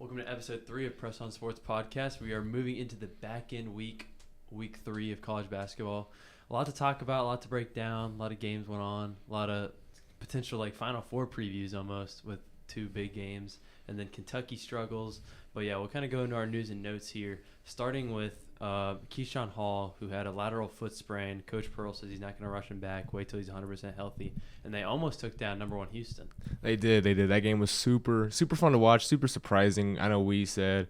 Welcome to episode 3 of Press on Sports Podcast. We are moving into the back end week 3 of college basketball. A lot to talk about, a lot to break down, a lot of games went on, a lot of potential Final Four previews almost with 2 big games, and then Kentucky struggles. But yeah, we'll kind of go into our news and notes here, starting with Keyshawn Hall, who had a lateral foot sprain. Coach Pearl says he's not going to rush him back, wait till he's 100% healthy. And they almost took down number 1 Houston. They did. That game was super fun to watch, super surprising. I know we said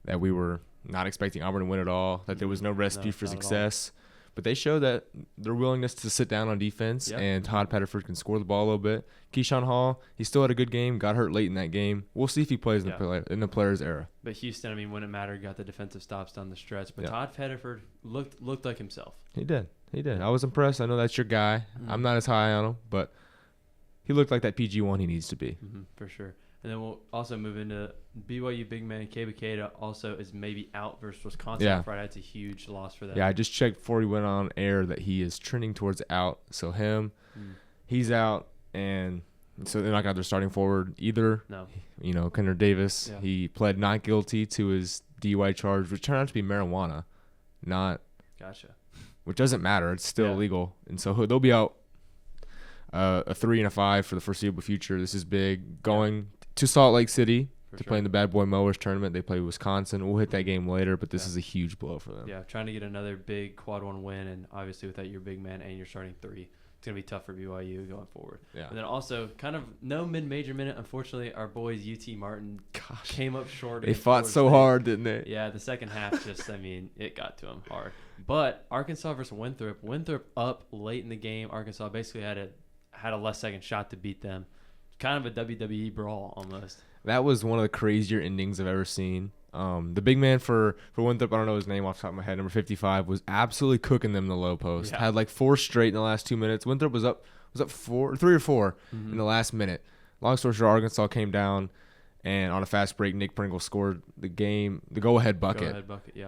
that we were not expecting Auburn to win at all, that there was no recipe for success. But they showed that their willingness to sit down on defense, and Todd Pettiford can score the ball a little bit. Keyshawn Hall, he still had a good game, got hurt late in that game. We'll see if he plays in the players' era. But Houston, when it mattered, got the defensive stops down the stretch. But Todd Pettiford looked like himself. He did. I was impressed. I know that's your guy. I'm not as high on him, but he looked like that PG1 he needs to be. For sure. And then we'll also move into BYU big man Keba Keita also is maybe out versus Wisconsin on Friday. That's a huge loss for them. Yeah, I just checked before he went on air that he is trending towards out. So he's out, and so they're not got their starting forward either. No. Kendra Davis, he pled not guilty to his DUI charge, which turned out to be marijuana, not. Gotcha. Which doesn't matter. It's still illegal. And so they'll be out a 3 and a 5 for the foreseeable future. This is big. Going to Salt Lake City to play in the Bad Boy Mowers tournament. They play Wisconsin. We'll hit that game later, but this is a huge blow for them. Yeah, trying to get another big quad 1 win, and obviously without your big man and your starting 3, it's going to be tough for BYU going forward. Yeah. And then also kind of no mid-major minute. Unfortunately, our boys UT Martin came up short. They fought so hard, didn't they? Yeah, the second half it got to them hard. But Arkansas versus Winthrop up late in the game. Arkansas basically had a less second shot to beat them. Kind of a WWE brawl almost. That was one of the crazier endings I've ever seen. The big man for Winthrop, I don't know his name off the top of my head, number 55, was absolutely cooking them in the low post. Yeah. Had 4 straight in the last 2 minutes. Winthrop was up 3 or 4 in the last minute. Long story short, Arkansas came down, and on a fast break, Nick Pringle scored the go-ahead bucket.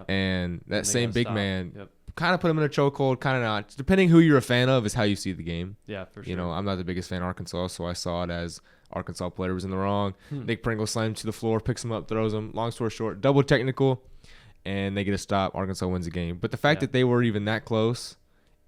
And that same big man kind of put him in a chokehold, kind of not. Depending who you're a fan of is how you see the game. Yeah, for sure. I'm not the biggest fan of Arkansas, so I saw it as Arkansas player was in the wrong. Nick Pringle slams him to the floor, picks him up, throws him. Long story short, double technical, and they get a stop. Arkansas wins the game. But the fact that they were even that close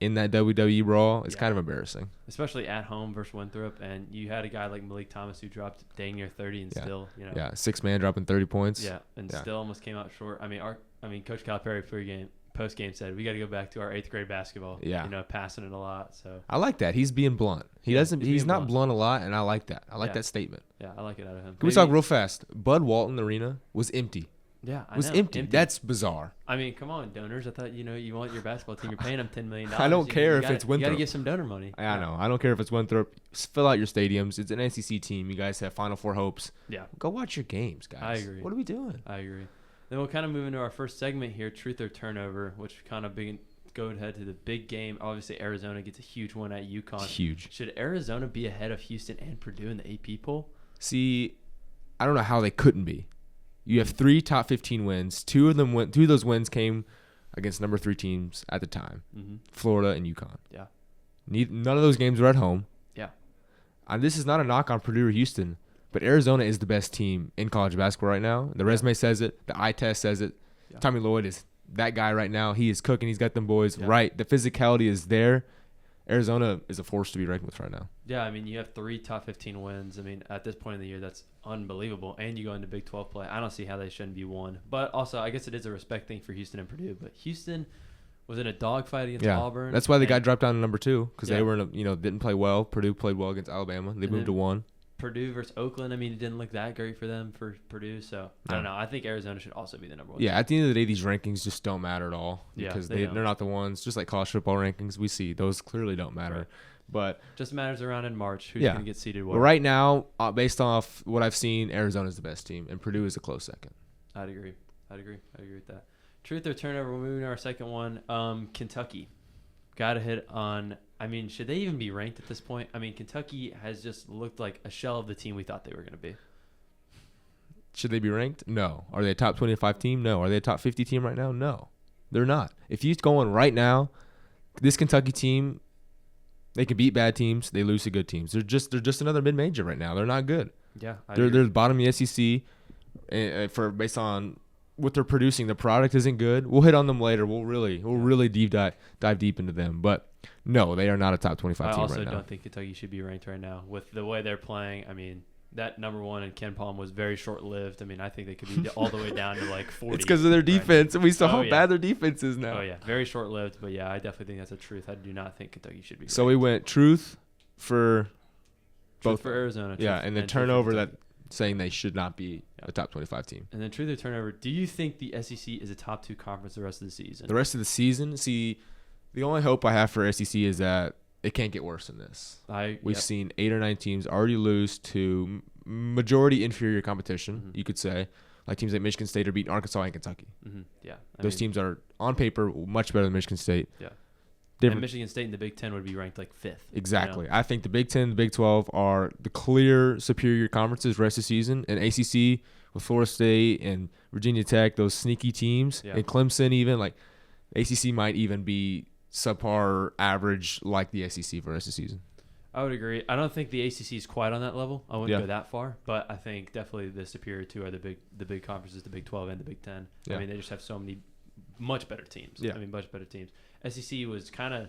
in that WWE brawl is kind of embarrassing. Especially at home versus Winthrop, and you had a guy like Malik Thomas who dropped dang near 30 and still, 6-man dropping 30 points. Yeah, and still almost came out short. Coach Calipari post-game said, we got to go back to our 8th grade basketball. Yeah. Passing it a lot. So I like that. He's being blunt. He's not blunt a lot, and I like that. I like that statement. Yeah, I like it out of him. Can we talk real fast? Bud Walton Arena was empty. Yeah, it was empty. That's bizarre. Come on, donors. I thought, you want your basketball team. You're paying them $10 million. I don't care if it's Winthrop. You got to give some donor money. I know. I don't care if it's Winthrop. Fill out your stadiums. It's an SEC team. You guys have Final Four hopes. Yeah. Go watch your games, guys. I agree. What are we doing? I agree. Then we'll kind of move into our first segment here, truth or turnover, which kind of go ahead to the big game. Obviously, Arizona gets a huge one at UConn. It's huge. Should Arizona be ahead of Houston and Purdue in the AP poll? See, I don't know how they couldn't be. You have 3 top 15 wins. 2 of those wins came against number 3 teams at the time, Florida and UConn. Yeah. None of those games were at home. Yeah. This is not a knock on Purdue or Houston, but Arizona is the best team in college basketball right now. The resume says it. The eye test says it. Yeah. Tommy Lloyd is that guy right now. He is cooking. He's got them boys right. The physicality is there. Arizona is a force to be reckoned with right now. Yeah, you have 3 top 15 wins. At this point in the year, that's unbelievable. And you go into Big 12 play. I don't see how they shouldn't be one. But also, I guess it is a respect thing for Houston and Purdue. But Houston was in a dogfight against Auburn. That's why they got dropped down to number 2 because they were didn't play well. Purdue played well against Alabama. They moved to 1. Purdue versus Oakland, it didn't look that great for them, for Purdue. So, I don't know. I think Arizona should also be the number 1. Yeah, at the end of the day, these rankings just don't matter at all. Because they're not the ones. Just like college football rankings we see, those clearly don't matter. Right. But just matters around in March who's going to get seeded where. Well, right now, based off what I've seen, Arizona's the best team, and Purdue is a close second. I'd agree with that. Truth or turnover, we're moving to our second one. Kentucky. Got to hit on – should they even be ranked at this point? Kentucky has just looked like a shell of the team we thought they were going to be. Should they be ranked? No. Are they a top 25 team? No. Are they a top 50 team right now? No. They're not. If you're going right now, this Kentucky team, they can beat bad teams. They lose to good teams. They're just another mid-major right now. They're not good. Yeah, they're the bottom of the SEC. based on what they're producing. The product isn't good. We'll hit on them later. We'll really dive deep into them. But no, they are not a top 25 team right now. I also don't think Kentucky should be ranked right now with the way they're playing. I mean, that number one and Ken Palm was very short-lived. I mean, I think they could be all the way down to like 40. It's because of their defense, and we saw how bad their defense is now. Oh yeah, very short-lived. But yeah, I definitely think that's a truth. I do not think Kentucky should be. So we went truth for both for Arizona. Yeah, and the turnover that saying they should not be a top 25 team. And then truth or turnover. Do you think the SEC is a top 2 conference the rest of the season? The rest of the season, see, the only hope I have for SEC is that it can't get worse than this. We've seen 8 or 9 teams already lose to majority inferior competition, you could say. Like teams like Michigan State are beating Arkansas and Kentucky. Yeah, those teams are on paper much better than Michigan State. Yeah, and Michigan State in the Big Ten would be ranked like 5th. Exactly. I think the Big Ten, the Big 12 are the clear superior conferences rest of the season, and ACC with Florida State and Virginia Tech, those sneaky teams, and Clemson even like ACC might even be subpar average like the SEC for the rest of the season. I would agree. I don't think the ACC is quite on that level. I wouldn't go that far, but I think definitely the superior two are the big conferences, the Big 12 and the Big 10. I mean, they just have so many much better teams. I mean, much better teams. SEC was kind of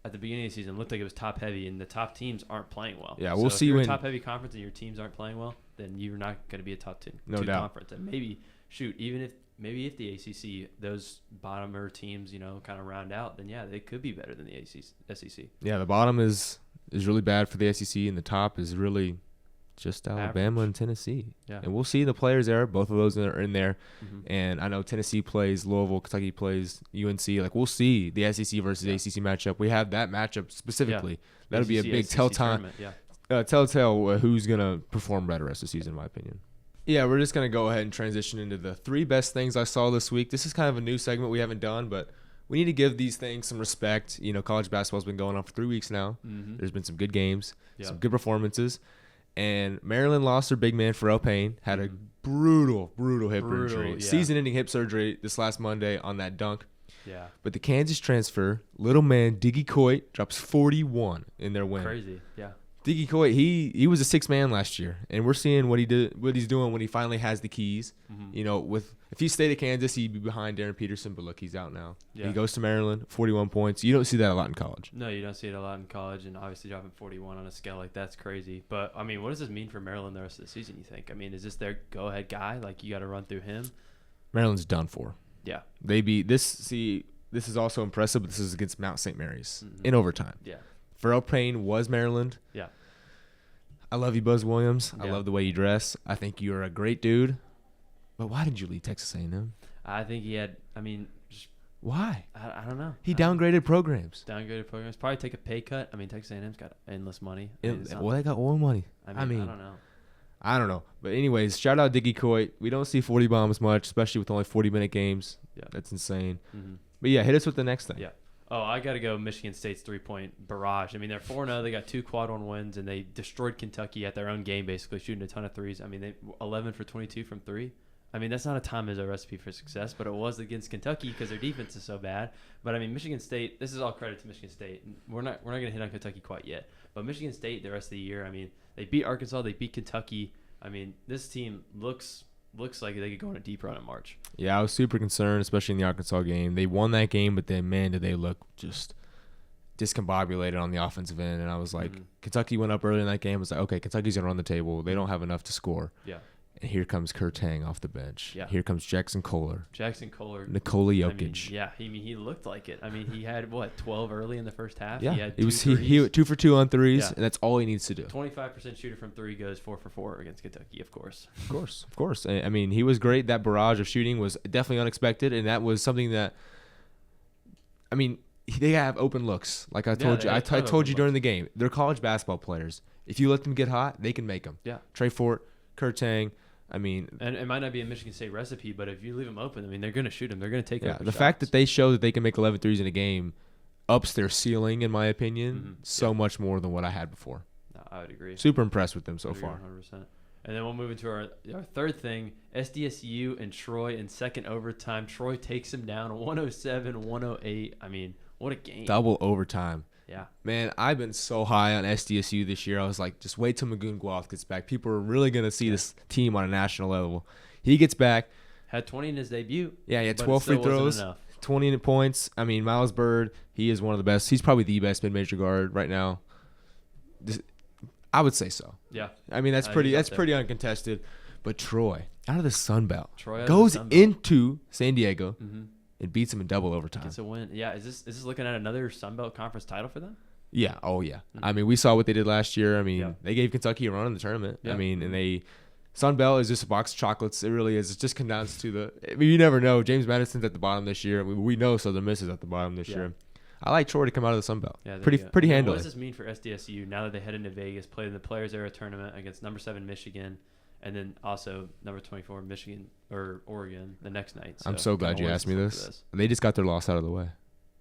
at the beginning of the season looked like it was top heavy, and the top teams aren't playing well. Yeah, we'll see if you're when a top heavy conference and your teams aren't playing well, then you're not going to be a top 10 conference. And maybe if the ACC, those bottomer teams, kind of round out, then they could be better than the SEC. Yeah, the bottom is really bad for the SEC, and the top is really just Alabama and Tennessee. Yeah. And we'll see the players there. Both of those are in there. And I know Tennessee plays Louisville, Kentucky plays UNC. Like, we'll see the SEC versus ACC matchup. We have that matchup specifically. That'll be a big telltale who's going to perform better rest of the season, in my opinion. Yeah, we're just going to go ahead and transition into the 3 best things I saw this week. This is kind of a new segment we haven't done, but we need to give these things some respect. College basketball's been going on for 3 weeks now. There's been some good games, some good performances. And Maryland lost their big man, Pharrell Payne, had a brutal hip injury. Season-ending hip surgery this last Monday on that dunk. Yeah. But the Kansas transfer, little man Diggy Coit, drops 41 in their win. Crazy, yeah. Diggy Coit, he was a 6th man last year, and we're seeing what he's doing when he finally has the keys. If he stayed at Kansas, he'd be behind Darren Peterson, but look, he's out now. Yeah. He goes to Maryland, 41 points. You don't see that a lot in college. No, you don't see it a lot in college, and obviously dropping 41 on a scale like that's crazy. But I mean, what does this mean for Maryland the rest of the season? You think? I mean, is this their go-ahead guy? Like, you got to run through him? Maryland's done for. Yeah, they beat this. See, this is also impressive, but this is against Mount St. Mary's in overtime. Yeah, Pharrell Payne was Maryland. Yeah. I love you, Buzz Williams. I love the way you dress. I think you're a great dude. But why did you leave Texas A&M? I think he had. I mean, why? I don't know. He downgraded programs. Probably take a pay cut. I mean, Texas A&M's got endless money. They got oil money. I mean, I don't know. I don't know. But anyways, shout out Diggy Coit. We don't see 40 bombs much, especially with only 40-minute games. Yeah, that's insane. But yeah, hit us with the next thing. Yeah. Oh, I got to go Michigan State's 3-point barrage. I mean, they're 4-0. They got 2 quad-1 wins, and they destroyed Kentucky at their own game, basically, shooting a ton of threes. I mean, they 11 for 22 from 3. I mean, that's not a time as a recipe for success, but it was against Kentucky because their defense is so bad. But, I mean, Michigan State, this is all credit to Michigan State. We're not going to hit on Kentucky quite yet. But Michigan State, the rest of the year, I mean, they beat Arkansas. They beat Kentucky. I mean, this team looks like they could go on a deep run in March. Yeah, I was super concerned, especially in the Arkansas game. They won that game, but then, man, did they look just discombobulated on the offensive end. And I was like, Kentucky went up early in that game. I was like, okay, Kentucky's going to run the table. They don't have enough to score. Yeah. And here comes Kurt Tang off the bench. Yeah. Here comes Jackson Kohler. Nikola Jokic. I mean, he looked like it. I mean, he had, 12 early in the first half? Yeah. He had he 2 for 2 on threes, and that's all he needs to do. 25% shooter from 3 goes 4 for 4 against Kentucky, of course. Of course. I mean, he was great. That barrage of shooting was definitely unexpected, and that was something that, I mean, they have open looks. Like I told you. I told you during the game. They're college basketball players. If you let them get hot, they can make them. Yeah. Trey Fort, Kurt Tang. I mean, and it might not be a Michigan State recipe, but if you leave them open, I mean, they're going to shoot them. They're going to take the fact that they show that they can make 11 threes in a game ups their ceiling, in my opinion, so much more than what I had before. No, I would agree. Super impressed with them so far. 100%. And then we'll move into our third thing, SDSU and Troy in second overtime. Troy takes them down 107-108. I mean, what a game. Double overtime. Yeah. Man, I've been so high on SDSU this year. I was like, just wait till Magoon Guelph gets back. People are really going to see this team on a national level. He gets back. Had 20 in his debut. Yeah, he had 12 free throws, 20 points. I mean, Miles Bird, he is one of the best. He's probably the best mid-major guard right now. I would say so. Yeah. I mean, that's pretty uncontested. But Troy, out of the Sun Belt, goes into San Diego and beats them in double overtime. Gets a win. Yeah, is this looking at another Sun Belt Conference title for them? Yeah. Oh, yeah. I mean, we saw what they did last year. I mean, they gave Kentucky a run in the tournament. I mean, and Sun Belt is just a box of chocolates. It really is. It just comes down to I mean, you never know. James Madison's at the bottom this year. We know Southern Miss is at the bottom this year. I like Troy to come out of the Sun Belt. Yeah, pretty handily. What does this mean for SDSU now that they head into Vegas, play in the Players Era tournament against number 7 Michigan, and then also number 24 Michigan or Oregon the next night? So I'm so glad you asked me this. They just got their loss out of the way.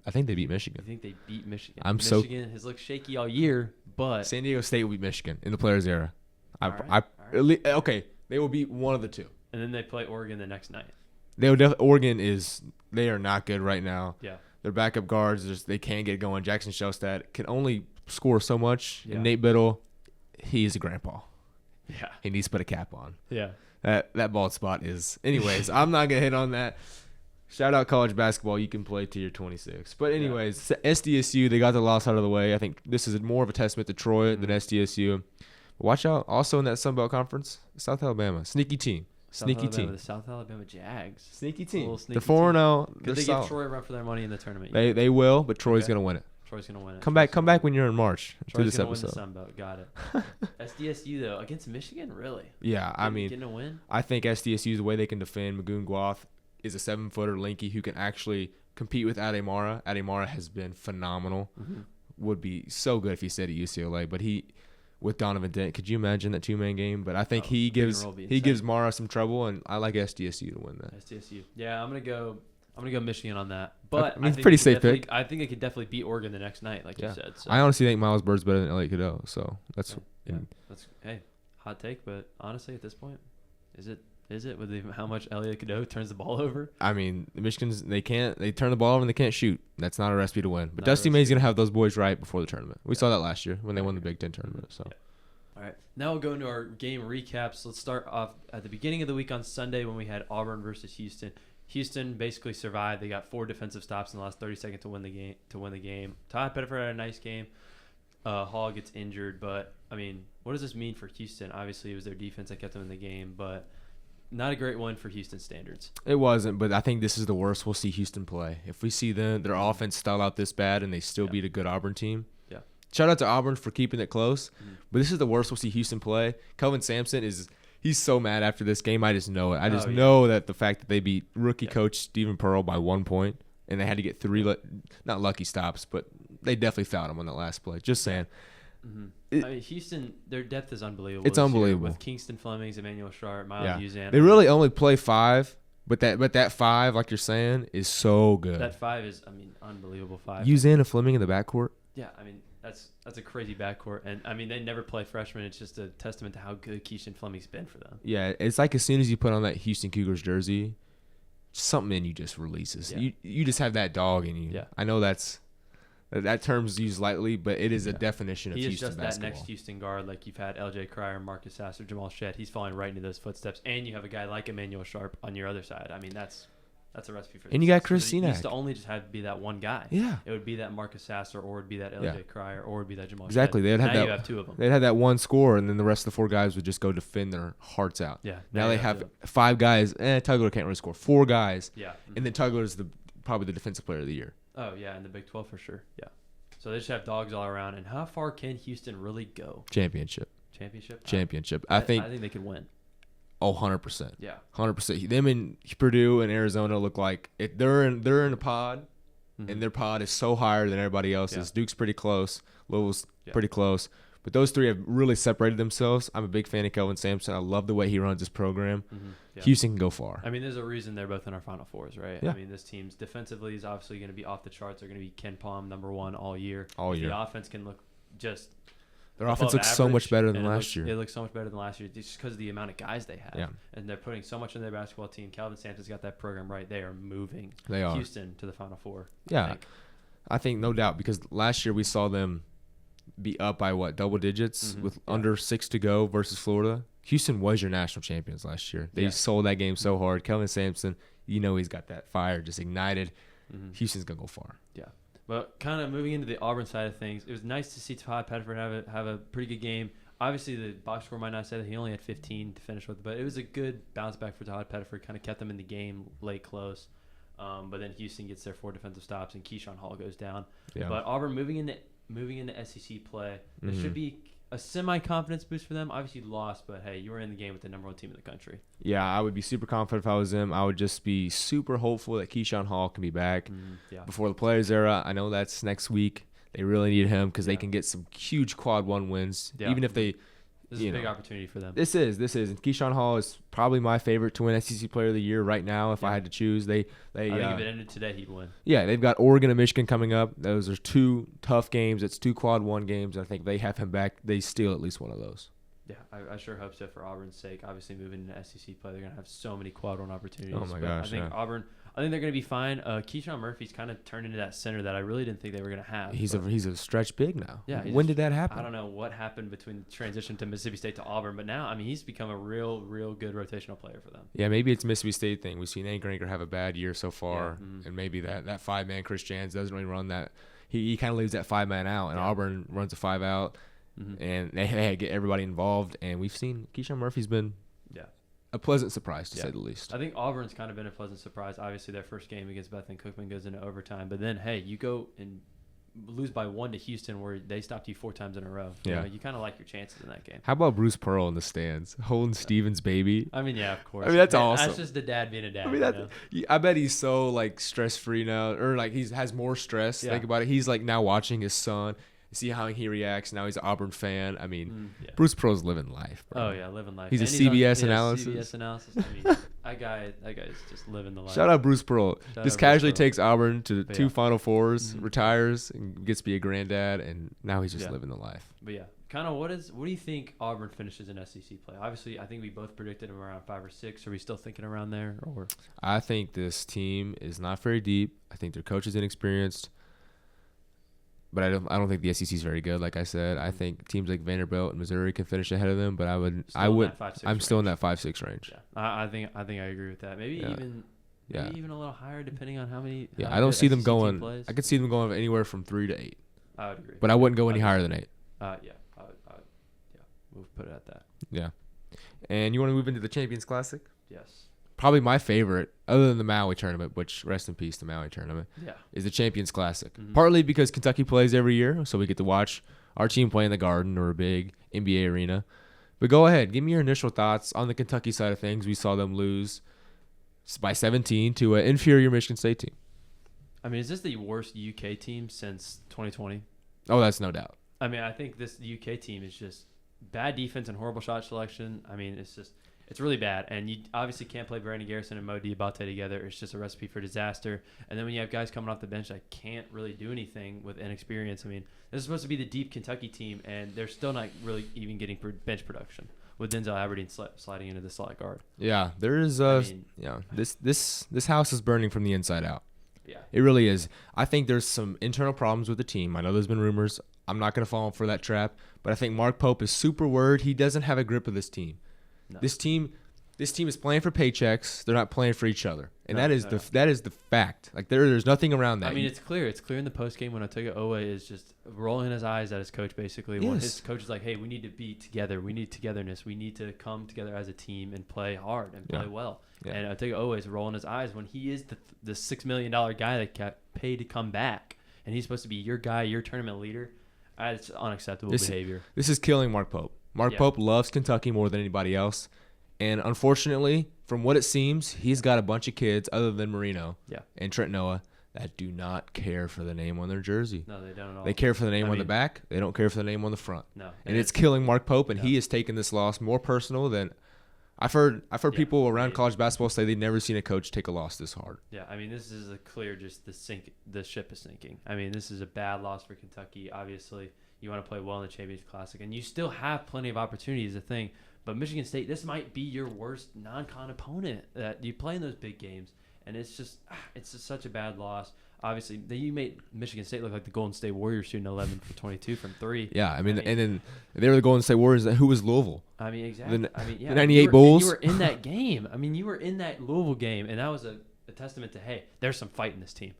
I think they beat Michigan. You think they beat Michigan? Michigan has looked shaky all year, but San Diego State will beat Michigan in the Players Era. Okay, they will beat one of the two. And then they play Oregon the next night. Oregon they are not good right now. Yeah. Their backup guards, they can't get going. Jackson Shellstat can only score so much. Yeah. And Nate Biddle, he's a grandpa. Yeah. He needs to put a cap on. Yeah. That bald spot is. Anyways, I'm not going to hit on that. Shout out college basketball. You can play till you're 26. But anyways, SDSU, they got the loss out of the way. I think this is more of a testament to Troy than SDSU. But watch out. Also in that Sun Belt Conference, South Alabama. Sneaky team. The South Alabama Jags. Sneaky team. They're 4-0. Could they give Troy a run for their money in the tournament? They will, but Troy's going to win it. Troy's going to win it. Come back when you're in March. Troy's going to win the Sun Belt. Got it. SDSU, though, against Michigan, really? Yeah, I mean, getting a win? I think SDSU, the way they can defend Magoon Guath, is a 7-footer lanky who can actually compete with Ademara. Ademara has been phenomenal. Would be so good if he stayed at UCLA, but with Donovan Dent, could you imagine that 2-man game? But I think he gives Mara some trouble, and I like SDSU to win that. SDSU, yeah, I'm gonna go Michigan on that. But I mean, it's pretty safe pick. I think they could definitely beat Oregon the next night, like you said. So. I honestly think Miles Bird's better than Elliot Cadeau, so that's hot take. But honestly, at this point, is it with how much Elliot Cadeau turns the ball over? I mean, the Michigans they turn the ball over and they can't shoot. That's not a recipe to win. But Dusty May's gonna have those boys right before the tournament. We saw that last year when they won the Big Ten tournament. So. Yeah. All right, now we'll go into our game recaps. Let's start off at the beginning of the week on Sunday when we had Auburn versus Houston. Houston basically survived. They got 4 defensive stops in the last 30 seconds to win the game. Todd Pettiford had a nice game. Hall gets injured, but I mean, what does this mean for Houston? Obviously, it was their defense that kept them in the game, but not a great one for Houston standards. It wasn't, but I think this is the worst we'll see Houston play. If we see their offense style out this bad and they still beat a good Auburn team. Yeah. Shout out to Auburn for keeping it close, but this is the worst we'll see Houston play. Kelvin Sampson he's so mad after this game. I just know it. I just know that the fact that they beat rookie coach Stephen Pearl by 1 point and they had to get 3 not lucky stops, but they definitely fouled him on that last play. Just saying. I mean, Houston, their depth is unbelievable. It's unbelievable. With Kingston Flemings, Emmanuel Sharp, Miles Uzan. They really only play 5, but that 5, like you're saying, is so good. That 5 is, unbelievable 5. Uzan and Fleming in the backcourt. Yeah, that's a crazy backcourt, and they never play freshmen. It's just a testament to how good Keishan Fleming's been for them. Yeah, it's like as soon as you put on that Houston Cougars jersey, something in you just releases. Yeah. You just have that dog in you. Yeah. I know that term's used lightly, but it is a definition of Houston basketball. He is just that next Houston guard, like you've had L.J. Cryer, Marcus Sasser, Jamal Shedd. He's falling right into those footsteps, and you have a guy like Emmanuel Sharp on your other side. I mean, that's a recipe for. And you got Chris Senak. It used to only just have to be that one guy. Yeah, it would be that Marcus Sasser, or it would be that L.J. Cryer, or it would be that Jamal. Exactly, Shedd. They'd have you have 2 of them. They'd have that one score, and then the rest of the 4 guys would just go defend their hearts out. Yeah. Now they have 5 guys. Tugler can't really score. 4 guys. Yeah. And then Tugler's probably the defensive player of the year. Oh yeah, in the Big 12 for sure. Yeah. So they just have dogs all around. And how far can Houston really go? Championship. I think they could win. Oh, 100%. Yeah. 100%. Them and Purdue and Arizona look like they're in a pod, and their pod is so higher than everybody else's. Yeah. Duke's pretty close. Louisville's pretty close. But those 3 have really separated themselves. I'm a big fan of Kelvin Sampson. I love the way he runs his program. Yeah. Houston can go far. I mean, there's a reason they're both in our Final Fours, right? Yeah. I mean, this team's defensively is obviously going to be off the charts. They're going to be Ken Palm #1 all year. The offense can look just their offense looks so much better than last year. It looks so much better than last year just because of the amount of guys they have. Yeah. And they're putting so much in their basketball team. Kelvin Sampson's got that program right. They are moving Houston to the Final Four. Yeah. I think no doubt because last year we saw them be up by double digits with Yeah. under 6 to go versus Florida. Houston was your national champions last year. They sold that game so hard. Kelvin Sampson, he's got that fire just ignited. Houston's gonna go far. Yeah. But kind of moving into the Auburn side of things, it was nice to see Todd Pettiford have a pretty good game. Obviously, the box score might not say that he only had 15 to finish with, but it was a good bounce back for Todd Pettiford. Kind of kept them in the game late close. But then Houston gets their 4 defensive stops, and Keyshawn Hall goes down. Yeah. But Auburn moving into SEC play, it should be a semi-confidence boost for them. Obviously, you lost, but hey, you were in the game with the number 1 team in the country. Yeah, I would be super confident if I was them. I would just be super hopeful that Keyshawn Hall can be back before the Players era. I know that's next week. They really need him because they can get some huge quad 1 wins, even if they. This is a big opportunity for them. This is. And Keyshawn Hall is probably my favorite to win SEC Player of the Year right now. If I had to choose, I think if it ended today, he'd win. Yeah, they've got Oregon and Michigan coming up. Those are 2 tough games. It's 2 quad 1 games. I think they have him back. They steal at least one of those. Yeah, I sure hope so for Auburn's sake. Obviously, moving into SEC play, they're gonna have so many quad 1 opportunities. Oh my gosh! I think they're going to be fine. Keyshawn Murphy's kind of turned into that center that I really didn't think they were going to have. He's a stretch big now. Yeah. When did that happen? I don't know what happened between the transition to Mississippi State to Auburn, but now, he's become a real good rotational player for them. Yeah, maybe it's a Mississippi State thing. We've seen Anchor have a bad year so far, and maybe that 5-man Chris Jans doesn't really run that. He kind of leaves that 5-man out, and Auburn runs a 5 out, and they get everybody involved. And we've seen Keyshawn Murphy's been a pleasant surprise, to say the least. I think Auburn's kind of been a pleasant surprise. Obviously, their first game against Bethune Cookman goes into overtime. But then, hey, you go and lose by 1 to Houston where they stopped you 4 times in a row. Yeah. You kind of like your chances in that game. How about Bruce Pearl in the stands holding Stevens' baby? Yeah, of course. That's awesome. That's just the dad being a dad. I bet he's so, stress-free now. Or, he has more stress. Yeah. Think about it. He's, now watching his son. See how he reacts. Now he's an Auburn fan. Bruce Pearl's living life, bro. Oh, yeah, living life. He's a CBS analysis. CBS analysis. That guy's just living the life. Shout out Bruce Pearl. Just casually takes Auburn to 2 Final Fours, retires, and gets to be a granddad, and now he's just living the life. But, kind of what do you think Auburn finishes in SEC play? Obviously, I think we both predicted him around 5 or 6. Are we still thinking around there? Or I think this team is not very deep. I think their coach is inexperienced. But I don't think the SEC is very good. Like I said, I think teams like Vanderbilt and Missouri can finish ahead of them. But I'm still in that 5-6 range. Yeah, I think I agree with that. Maybe even a little higher, depending on how many. Yeah, I don't see them going. I could see them going anywhere from 3 to 8. I would agree. But I wouldn't go any higher than 8. We'll put it at that. Yeah, and you want to move into the Champions Classic? Yes. Probably my favorite, other than the Maui tournament, which rest in peace, the Maui tournament, is the Champions Classic. Partly because Kentucky plays every year, so we get to watch our team play in the Garden or a big NBA arena. But go ahead, give me your initial thoughts on the Kentucky side of things. We saw them lose by 17 to an inferior Michigan State team. Is this the worst UK team since 2020? Oh, that's no doubt. I think this UK team is just bad defense and horrible shot selection. It's really bad, and you obviously can't play Brandon Garrison and Mo Diabate together. It's just a recipe for disaster. And then when you have guys coming off the bench that can't really do anything with inexperience, this is supposed to be the deep Kentucky team, and they're still not really even getting bench production with Denzel Aberdeen sliding into the slot guard. Yeah, there is. This house is burning from the inside out. Yeah, it really is. I think there's some internal problems with the team. I know there's been rumors. I'm not going to fall for that trap, but I think Mark Pope is super worried. He doesn't have a grip of this team. No. This team is playing for paychecks. They're not playing for each other, and that is the fact. There's nothing around that. It's clear. It's clear in the post game when Otega Owe is just rolling his eyes at his coach. Basically, when his coach is like, "Hey, we need to be together. We need togetherness. We need to come together as a team and play hard and play well." Yeah. And Otega Owe is rolling his eyes when he is the $6 million guy that got paid to come back, and he's supposed to be your guy, your tournament leader. It's unacceptable behavior. This is killing Mark Pope. Mark Pope loves Kentucky more than anybody else. And unfortunately, from what it seems, he's got a bunch of kids other than Marino and Trent Noah that do not care for the name on their jersey. No, they don't at all. They care for the name on the back. They don't care for the name on the front. No. And it's killing Mark Pope, and he has taken this loss more personal than I've heard people around college basketball say they've never seen a coach take a loss this hard. Yeah, this is a clear the ship is sinking. This is a bad loss for Kentucky. Obviously, you want to play well in the Champions Classic, and you still have plenty of opportunities, I think. But Michigan State, this might be your worst non-con opponent that you play in those big games. And it's just such a bad loss. Obviously, you made Michigan State look like the Golden State Warriors shooting 11 for 22 from three. Yeah, I mean, and then they were the Golden State Warriors. Who was Louisville? I mean, exactly. The 98 Bulls. You were in that game. I mean, you were in that Louisville game, and that was a testament to, hey, there's some fight in this team.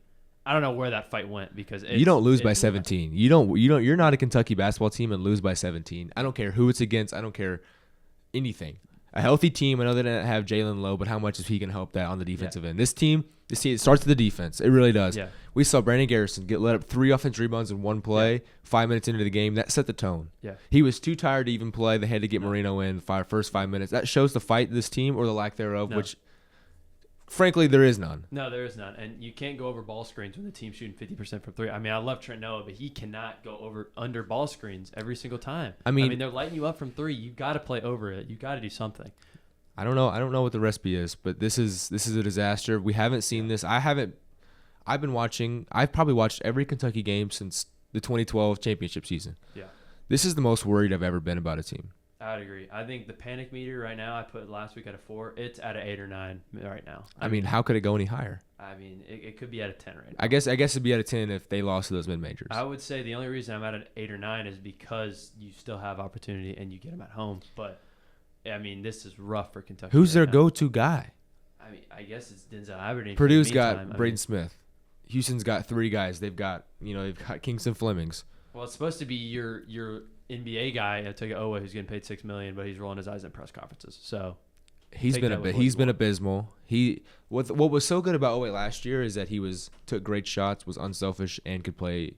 I don't know where that fight went because you don't lose by 17. You're not a Kentucky basketball team and lose by 17. I don't care who it's against. I don't care anything. A healthy team. I know they didn't have Jalen Lowe, but how much is he going to help that on the defensive end? This team, it starts with the defense. It really does. Yeah. We saw Brandon Garrison get let up 3 offensive rebounds in one play, 5 minutes into the game. That set the tone. Yeah. He was too tired to even play. They had to get Marino in first 5 minutes. That shows the fight of this team or the lack thereof, which, frankly, there is none. No, there is none. And you can't go over ball screens when the team's shooting 50% from three. I mean, I love Trent Noah, but he cannot go under ball screens every single time. I mean, they're lighting you up from three. You got to play over it. You got to do something. I don't know what the recipe is, but this is a disaster. We haven't seen this. I've probably watched every Kentucky game since the 2012 championship season. Yeah. This is the most worried I've ever been about a team. I'd agree. I think the panic meter right now, I put last week at a 4. It's at an 8 or 9 right now. I mean, how could it go any higher? I mean, it could be at a 10 right now. I guess it'd be at a 10 if they lost to those mid-majors. I would say the only reason I'm at an 8 or 9 is because you still have opportunity and you get them at home. But, I mean, this is rough for Kentucky. Who's their go-to guy? I mean, I guess it's Denzel Aberdeen. Purdue's got Braden Smith. Houston's got 3 guys. They've got Kingston Flemings. Well, it's supposed to be your NBA guy, Toga Owe, who's getting paid $6 million, but he's rolling his eyes in press conferences. So he's been abysmal. What was so good about Owe last year is that he took great shots, was unselfish, and could play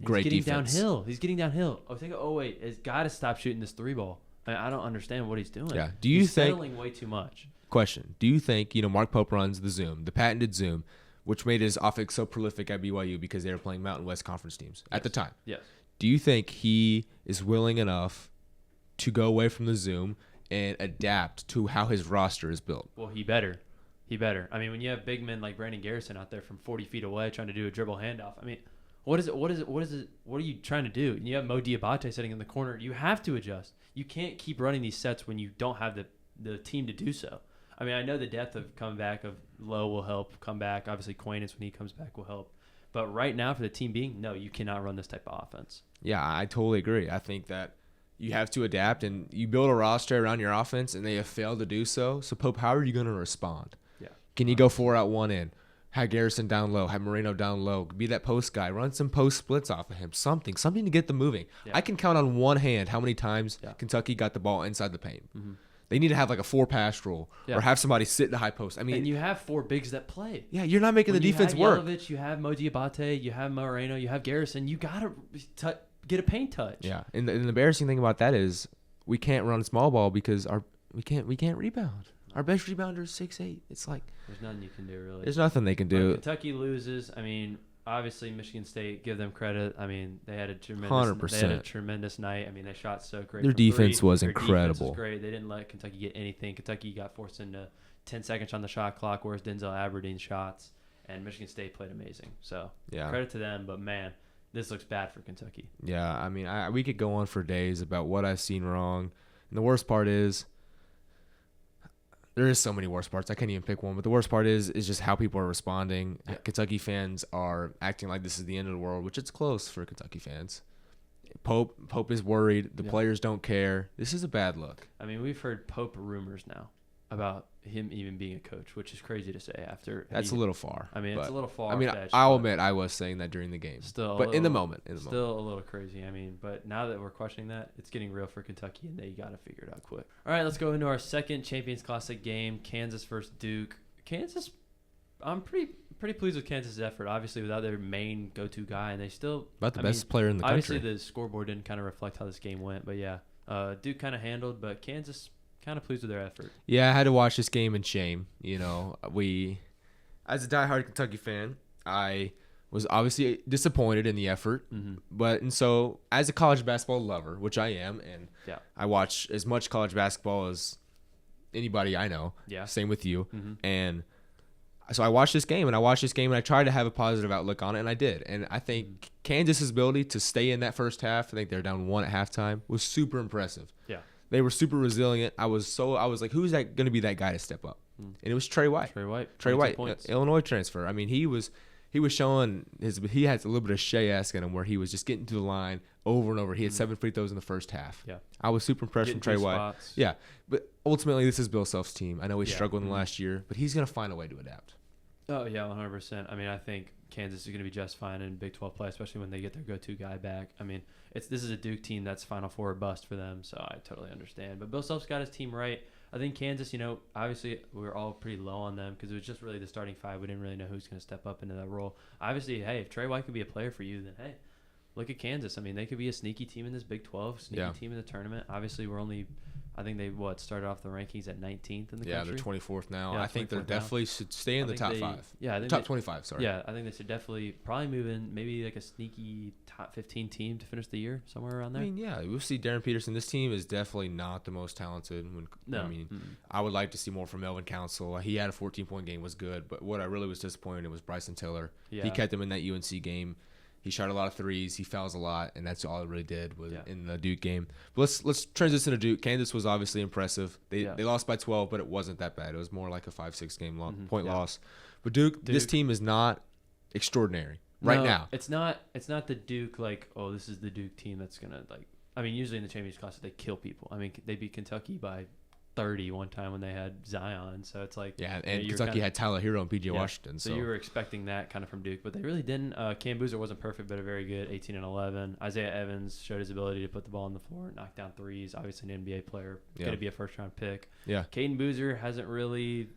great defense. He's getting downhill. Toga Owe has got to stop shooting this 3 ball. I don't understand what he's doing. Yeah. He's settling way too much. Question: do you think Mark Pope runs the Zoom, the patented Zoom, which made his offense so prolific at BYU because they were playing Mountain West Conference teams at the time? Yes. Do you think he is willing enough to go away from the Zoom and adapt to how his roster is built? Well, he better. I mean, when you have big men like Brandon Garrison out there from 40 feet away trying to do a dribble handoff, I mean, what are you trying to do? And you have Mo Diabate sitting in the corner. You have to adjust. You can't keep running these sets when you don't have the team to do so. I mean, I know the depth of coming back of Lowe will help come back. Obviously, Quainance, when he comes back, will help. But right now, for the team being, no, you cannot run this type of offense. Yeah, I totally agree. I think that you have to adapt, and you build a roster around your offense, and they have failed to do so. So, Pope, how are you going to respond? Yeah. Can you go 4 out, 1 in? Have Garrison down low. Have Marino down low. Be that post guy. Run some post splits off of him. Something to get them moving. Yeah. I can count on one hand how many times Kentucky got the ball inside the paint. Mm-hmm. They need to have like a 4-pass rule or have somebody sit in the high post. I mean, and you have 4 bigs that play. Yeah, you're not making the defense work. You have Yelovich, you have Mo Diabate, you have Moreno, you have Garrison. You got to get a paint touch. Yeah, and the embarrassing thing about that is we can't run small ball because we can't rebound. Our best rebounder is 6'8". It's like there's nothing you can do really. There's nothing they can do. Kentucky loses. I mean, obviously Michigan State, give them credit. I mean, they had a tremendous 100%. They had a tremendous night. I mean, they shot so great. Their defense was incredible. Their defense was great. They didn't let Kentucky get anything. Kentucky got forced into 10 seconds on the shot clock, whereas Denzel Aberdeen shots, and Michigan State played amazing. So credit to them. But man, this looks bad for Kentucky. Yeah, I mean, we could go on for days about what I've seen wrong, and the worst part is. There is so many worst parts. I can't even pick one. But the worst part is just how people are responding. Yeah. Kentucky fans are acting like this is the end of the world, which it's close for Kentucky fans. Pope is worried. The players don't care. This is a bad look. I mean, we've heard Pope rumors now about him even being a coach, which is crazy to say after. That's a little far. I mean, it's a little far. I mean, I'll admit I was saying that during the game. In the moment. A little crazy. I mean, but now that we're questioning that, it's getting real for Kentucky, and they got to figure it out quick. All right, let's go into our second Champions Classic game, Kansas versus Duke. Kansas, I'm pretty pleased with Kansas' effort. Obviously, without their main go-to guy, and they still best player in the country. Obviously, the scoreboard didn't kind of reflect how this game went, but yeah, Duke kind of handled, but Kansas kind of pleased with their effort. Yeah, I had to watch this game in shame. You know, as a diehard Kentucky fan, I was obviously disappointed in the effort. Mm-hmm. And so as a college basketball lover, which I am, and I watch as much college basketball as anybody I know. Yeah. Same with you. Mm-hmm. And so I watched this game, and I tried to have a positive outlook on it, and I did. And I think Kansas's ability to stay in that first half, I think they're down 1 at halftime, was super impressive. Yeah. They were super resilient. I was like, who's that going to be that guy to step up? and it was Trey White. Trey White, Illinois transfer. I mean, he was showing he had a little bit of Shea-esque in him, where he was just getting to the line over and over. He had 7 free throws in the first half. Yeah, I was super impressed from Trey White. Spots. Yeah, but ultimately, this is Bill Self's team. I know he struggled in the last year, but he's gonna find a way to adapt. Oh yeah, 100%. I mean, I think Kansas is going to be just fine in Big 12 play, especially when they get their go-to guy back. I mean, this is a Duke team that's Final Four or bust for them, so I totally understand. But Bill Self's got his team right. I think Kansas, obviously we were all pretty low on them because it was just really the starting five. We didn't really know who's going to step up into that role. Obviously, hey, if Trey White could be a player for you, then hey, look at Kansas. I mean, they could be a sneaky team in this Big 12, sneaky team in the tournament. Obviously, we're only – I think they started off the rankings at 19th in the country. Yeah, they're 24th now. Yeah, I think they definitely should stay in the top 5. Yeah, I think top 25. Sorry. Yeah, I think they should definitely probably move in maybe like a sneaky top 15 team to finish the year, somewhere around there. I mean, yeah, we'll see Darren Peterson. This team is definitely not the most talented. I would like to see more from Melvin Council. He had a 14-point game, was good, but what I really was disappointed in was Bryson Tiller. Yeah. He kept him in that UNC game. He shot a lot of threes. He fouls a lot, and that's all it really did in the Duke game. But let's transition to Duke. Kansas was obviously impressive. They lost by 12, but it wasn't that bad. It was more like a 5-6 game point loss. But Duke, this team is not extraordinary now. It's not the Duke this is the Duke team that's gonna usually in the championship class they kill people. I mean, they beat Kentucky by 30 one time when they had Zion, so it's like and Kentucky had Tyler Hero and PJ Washington, so you were expecting that kind of from Duke, but they really didn't. Cam Boozer wasn't perfect, but a very good 18 and 11. Isaiah Evans showed his ability to put the ball on the floor, knock down threes. Obviously an NBA player, going to be a first round pick. Caden Boozer hasn't really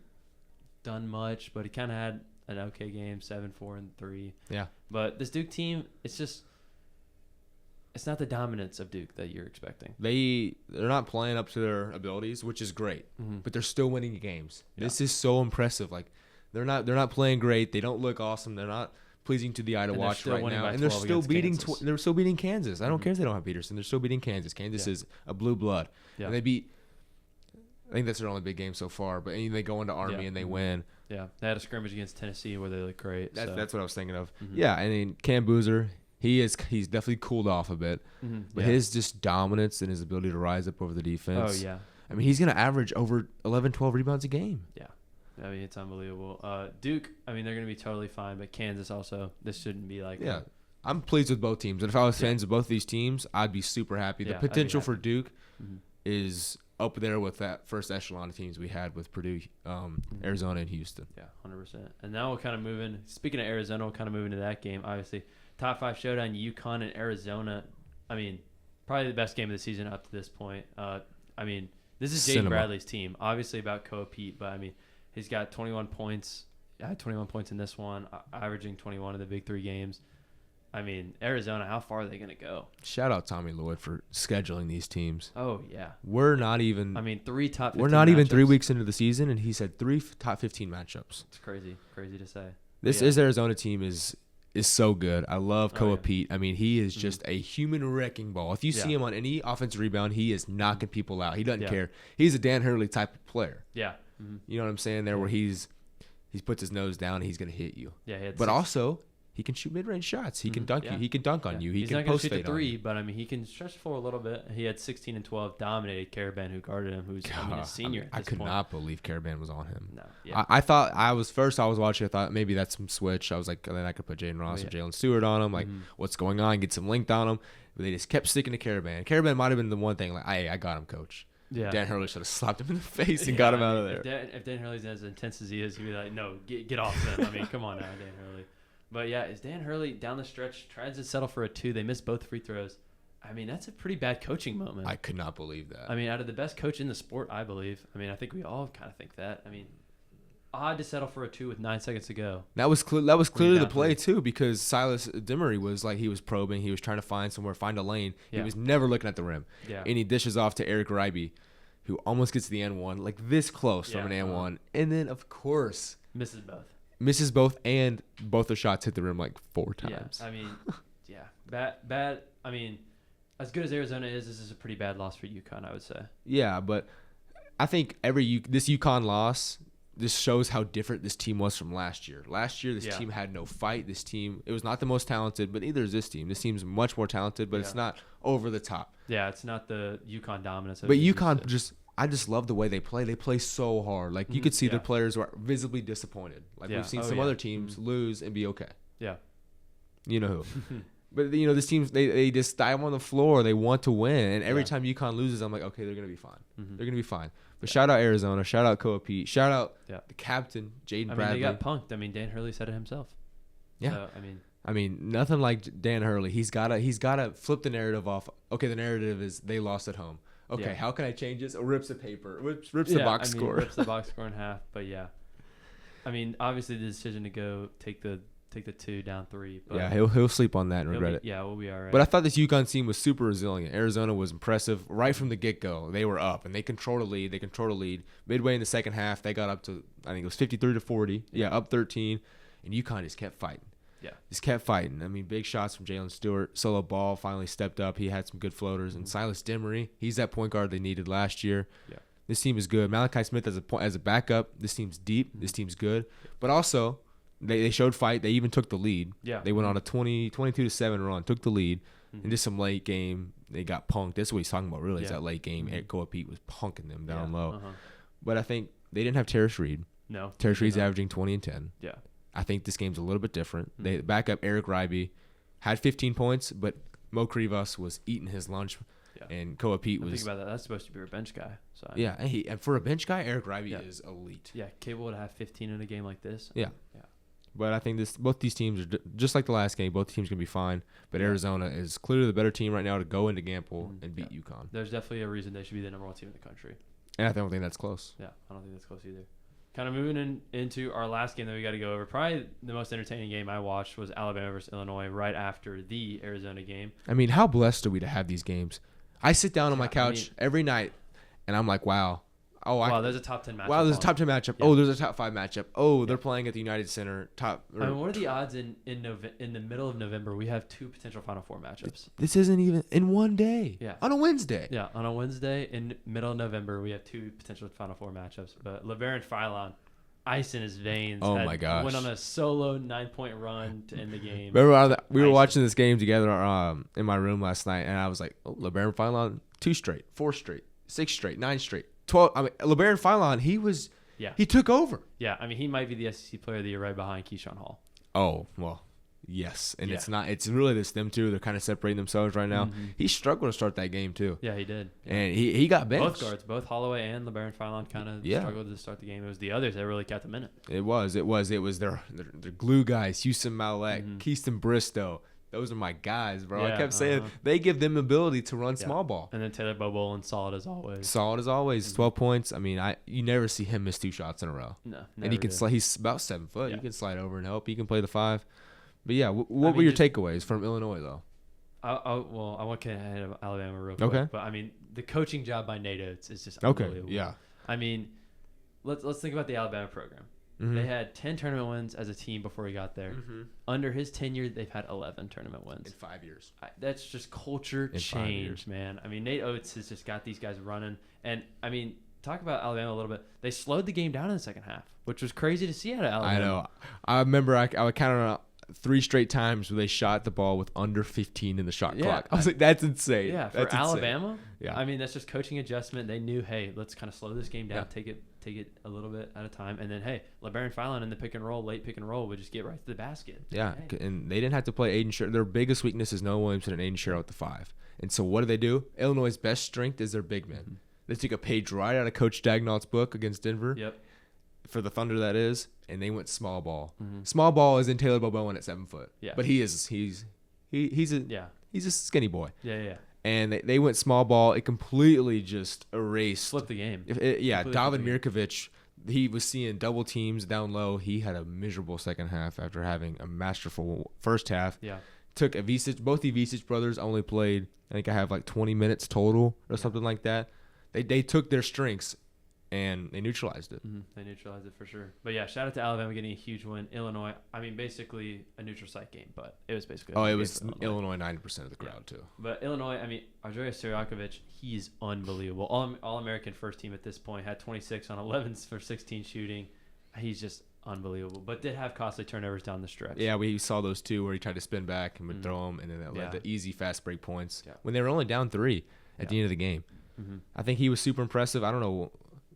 done much, but he kind of had an okay game, 7, 4, and 3. But this Duke team, it's not the dominance of Duke that you're expecting. They're not playing up to their abilities, which is great, but they're still winning games. This is so impressive. Like they're not playing great. They don't look awesome. They're not pleasing to the eye to watch right now, and they're still beating. They're still beating Kansas. I don't care if they don't have Peterson. They're still beating Kansas. Kansas is a blue blood, and they beat. I think that's their only big game so far. But they go into Army and they win. Yeah, they had a scrimmage against Tennessee where they look great. That's what I was thinking of. Yeah, I mean Cam Boozer. He's definitely cooled off a bit, but his just dominance and his ability to rise up over the defense. Oh, yeah. I mean, he's going to average over 11, 12 rebounds a game. Yeah. I mean, it's unbelievable. Duke, I mean, they're going to be totally fine, but Kansas also, this shouldn't be like I'm pleased with both teams. And if I was fans of both these teams, I'd be super happy. The potential for Duke is up there with that first echelon of teams we had with Purdue, Arizona, and Houston. Yeah, 100%. And now we'll kind of move in. Speaking of Arizona, we'll kind of move into that game, obviously. Top 5 showdown, UConn and Arizona. I mean, probably the best game of the season up to this point. I mean, this is Jaden Bradley's team. Obviously about Koa Pete, but I mean, he's got 21 points. I had 21 points in this one, averaging 21 in the big 3 games. I mean, Arizona, how far are they going to go? Shout out Tommy Lloyd for scheduling these teams. Oh, yeah. We're not even. I mean, 3 top 15 We're not even 3 weeks into the season, and he said 3 top 15 matchups. It's crazy to say. This Arizona team is so good. I love Koa Pete. I mean, he is just a human wrecking ball. If you see him on any offensive rebound, he is knocking people out. He doesn't care. He's a Dan Hurley type of player. Yeah. You know what I'm saying there, where he puts his nose down and he's going to hit you. Yeah. But also, he can shoot mid-range shots. He can dunk you. He can dunk on you. He can post fade on you. He's not going to shoot the 3, but I mean, he can stretch the floor a little bit. He had 16 and 12, dominated Caravan, who guarded him, who's a senior. I could not believe Caravan was on him. No, yeah. I thought I was watching. I thought maybe that's some switch. I was like, then I could put Jaden Ross or Jalen Stewart on him. Like, what's going on? Get some length on him. But they just kept sticking to Caravan. Caravan might have been the one thing. Like, hey, I got him, coach. Yeah. Dan Hurley should have slapped him in the face and got him out of there. If Dan Hurley's as intense as he is, he'd be like, no, get off him. I mean, come on now, Dan Hurley. But, yeah, is Dan Hurley down the stretch, tries to settle for a 2. They missed both free throws. I mean, that's a pretty bad coaching moment. I could not believe that. I mean, out of the best coach in the sport, I believe. I mean, I think we all kind of think that. I mean, odd to settle for a 2 with 9 seconds to go. That was clearly the play, too, because Silas Demery was like, he was probing. He was trying to find a lane. Yeah. He was never looking at the rim. Yeah. And he dishes off to Eric Ryby, who almost gets to the N1, like this close from an N1. And then, of course, misses both, and both the shots hit the rim like 4 times. Yeah, I mean, bad. I mean, as good as Arizona is, this is a pretty bad loss for UConn, I would say. Yeah, but I think this UConn loss, this shows how different this team was from last year. Last year, this team had no fight. This team, it was not the most talented, but neither is this team. This team's much more talented, but it's not over the top. Yeah, it's not the UConn dominance. But UConn I just love the way they play. They play so hard. Like, you could see their players were visibly disappointed. Like, we've seen some other teams lose and be okay. Yeah. You know who. But, this team, they just dive on the floor. They want to win. And every time UConn loses, I'm like, okay, they're going to be fine. They're going to be fine. But shout out Arizona. Shout out Koa Pete. Shout out the captain, Jaden Bradley. I mean, they got punked. I mean, Dan Hurley said it himself. Yeah. So, I mean, nothing like Dan Hurley. He's gotta flip the narrative off. Okay, the narrative is they lost at home. Okay, how can I change this? Rips the paper. Rips the box score. Rips the box score in half. But yeah, I mean, obviously the decision to go take the 2 down 3. But yeah, he'll sleep on that and regret it. Yeah, we'll be all right. But I thought this UConn team was super resilient. Arizona was impressive right from the get go. They were up and they controlled the lead. Midway in the second half, they got up to, I think it was 53-40. Yeah, up 13, and UConn just kept fighting. Yeah. Just kept fighting. I mean, big shots from Jalen Stewart. Solo Ball finally stepped up. He had some good floaters. And Silas Demery, he's that point guard they needed last year. Yeah. This team is good. Malachi Smith as a backup. This team's deep. This team's good. But also, they showed fight. They even took the lead. Yeah. They went on a 22-7 run, took the lead. And just some late game, they got punked. That's what he's talking about, really, is that late game. Koa Pete was punking them down low. But I think they didn't have Terrace Reed. No. Terrace Reed's averaging 20 and 10. Yeah. I think this game's a little bit different. They back up Eric Ryby, had 15 points, but Mo Krivas was eating his lunch, and Koa Pete was. Think about that. That's supposed to be a bench guy. So and for a bench guy, Eric Ryby is elite. Yeah, capable to have 15 in a game like this. Yeah. But I think both these teams are just like the last game. Both teams are gonna be fine. But Arizona is clearly the better team right now to go into Gamble and beat UConn. There's definitely a reason they should be the number 1 team in the country. And I don't think that's close. Yeah, I don't think that's close either. Kind of moving into our last game that we got to go over. Probably the most entertaining game I watched was Alabama versus Illinois right after the Arizona game. I mean, how blessed are we to have these games? I sit down on my couch every night, and I'm like, wow. Wow, there's a top 10 matchup. Wow, there's a top 10 matchup. Yeah. Oh, there's a top 5 matchup. Oh, they're playing at the United Center. What are the odds in the middle of November we have 2 potential Final Four matchups? This isn't even in one day. Yeah. On a Wednesday. Yeah, on a Wednesday in middle of November we have 2 potential Final Four matchups. But LeBaron Philon, ice in his veins. Oh my gosh! Went on a solo 9-point run to end the game. Remember, we were watching this game together in my room last night, and I was like, "Oh, LeBaron Philon, 2 straight, 4 straight, 6 straight, 9 straight, 12." I mean, LeBaron Philon, he took over. Yeah, I mean, he might be the SEC Player of the Year right behind Keyshawn Hall. Oh well, yes, and it's not. It's really them two. They're kind of separating themselves right now. He struggled to start that game too. Yeah, he did. Yeah. And he got benched. Both guards, both Holloway and LeBaron Philon, kind of struggled to start the game. It was the others that really kept them in it. It was their glue guys, Houston Malek, Keaston Bristow. Those are my guys, bro. I kept saying they give them ability to run small ball. And then Taylor Bobolin, solid as always. 12 points. I mean, you never see him miss 2 shots in a row. No, and he can slide. He's about 7 foot. Yeah. He can slide over and help. He can play the 5. But yeah, what were your takeaways from Illinois though? I want to get ahead of Alabama real quick. Okay. But I mean, the coaching job by Nate Oates is just unbelievable. Yeah. I mean, let's think about the Alabama program. They had 10 tournament wins as a team before he got there. Under his tenure, they've had 11 tournament wins. In 5 years. That's just culture change, man. I mean, Nate Oates has just got these guys running. And, I mean, talk about Alabama a little bit. They slowed the game down in the second half, which was crazy to see out of Alabama. I know. I remember I would count on 3 straight times where they shot the ball with under 15 in the shot clock. I was like, that's insane. Yeah, that's for Alabama, I mean, that's just coaching adjustment. They knew, hey, let's kind of slow this game down, take it a little bit at a time. And then, hey, LeBaron Philon in the late pick and roll would just get right to the basket. Yeah, and they didn't have to play Aiden Sherrill. Their biggest weakness is Noah Williamson and Aiden Sherrill at the 5. And so what do? Illinois' best strength is their big men. They took a page right out of Coach Dagnall's book against Denver. Yep. For the Thunder, that is, and they went small ball. Small ball is in Taylor Bobolin at 7 foot. Yeah. But he's a skinny boy. Yeah. And they went small ball. It completely just erased. Flipped the game. Davin Mirkovic, he was seeing double teams down low. He had a miserable second half after having a masterful first half. Yeah. Took both the Ivisic brothers only played, I think I have like 20 minutes total or something like that. They took their strengths and they neutralized it. They neutralized it for sure. But yeah, shout out to Alabama getting a huge win. Illinois, I mean, basically a neutral site game, but it was basically. It was Illinois 90% of the crowd too. But Illinois, I mean, Arjoja Siriakovic, he's unbelievable. All-American first team at this point, had 26 on 11 for 16 shooting. He's just unbelievable, but did have costly turnovers down the stretch. Yeah, we saw those 2 where he tried to spin back and would throw them, and then that led to easy fast break points when they were only down 3 at the end of the game. I think he was super impressive. I don't know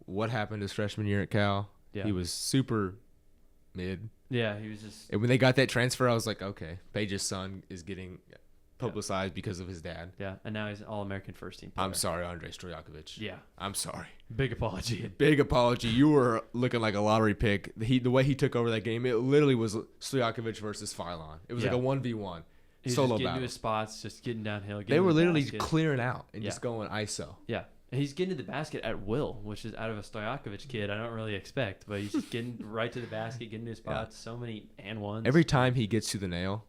what happened his freshman year at Cal. Yeah. He was super mid. Yeah, he was just. And when they got that transfer, I was like, okay, Page's son is getting publicized because of his dad. Yeah, and now he's an All-American first-team player. I'm sorry, Andrei Stojakovic. Yeah. I'm sorry. Big apology. Big apology. You were looking like a lottery pick. The way he took over that game, it literally was Stojakovic versus Philon. It was like a 1v1. He's Solo just getting battle. to his spots, just getting downhill. They were literally clearing out and just going ISO. Yeah. And he's getting to the basket at will, which is out of a Stojakovic kid I don't really expect. But he's just getting right to the basket, getting to his spots. So many and ones. Every time he gets to the nail,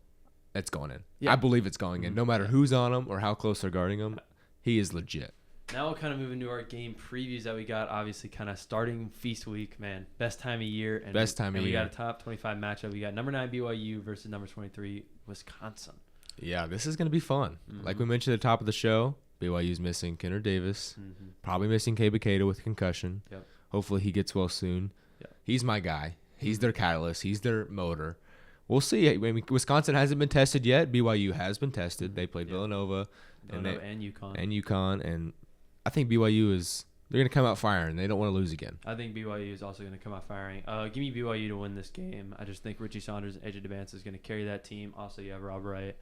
it's going in. Yeah. I believe it's going in. No matter who's on him or how close they're guarding him, he is legit. Now we'll kind of move into our game previews that we got. Obviously, kind of starting feast week, man. Best time of year. And we got a top 25 matchup. We got number 9 BYU versus number 23 Wisconsin. Yeah, this is going to be fun. Like we mentioned at the top of the show, BYU's missing Kenner Davis. Probably missing Kay Bakeda with concussion. Yep. Hopefully he gets well soon. Yep. He's my guy. He's their catalyst. He's their motor. We'll see. I mean, Wisconsin hasn't been tested yet. BYU has been tested. They played Villanova and UConn. And UConn. And I think BYU they're going to come out firing. They don't want to lose again. I think BYU is also going to come out firing. Give me BYU to win this game. I just think Richie Saunders and AJ DeVance is going to carry that team. Also, you have Rob Wright.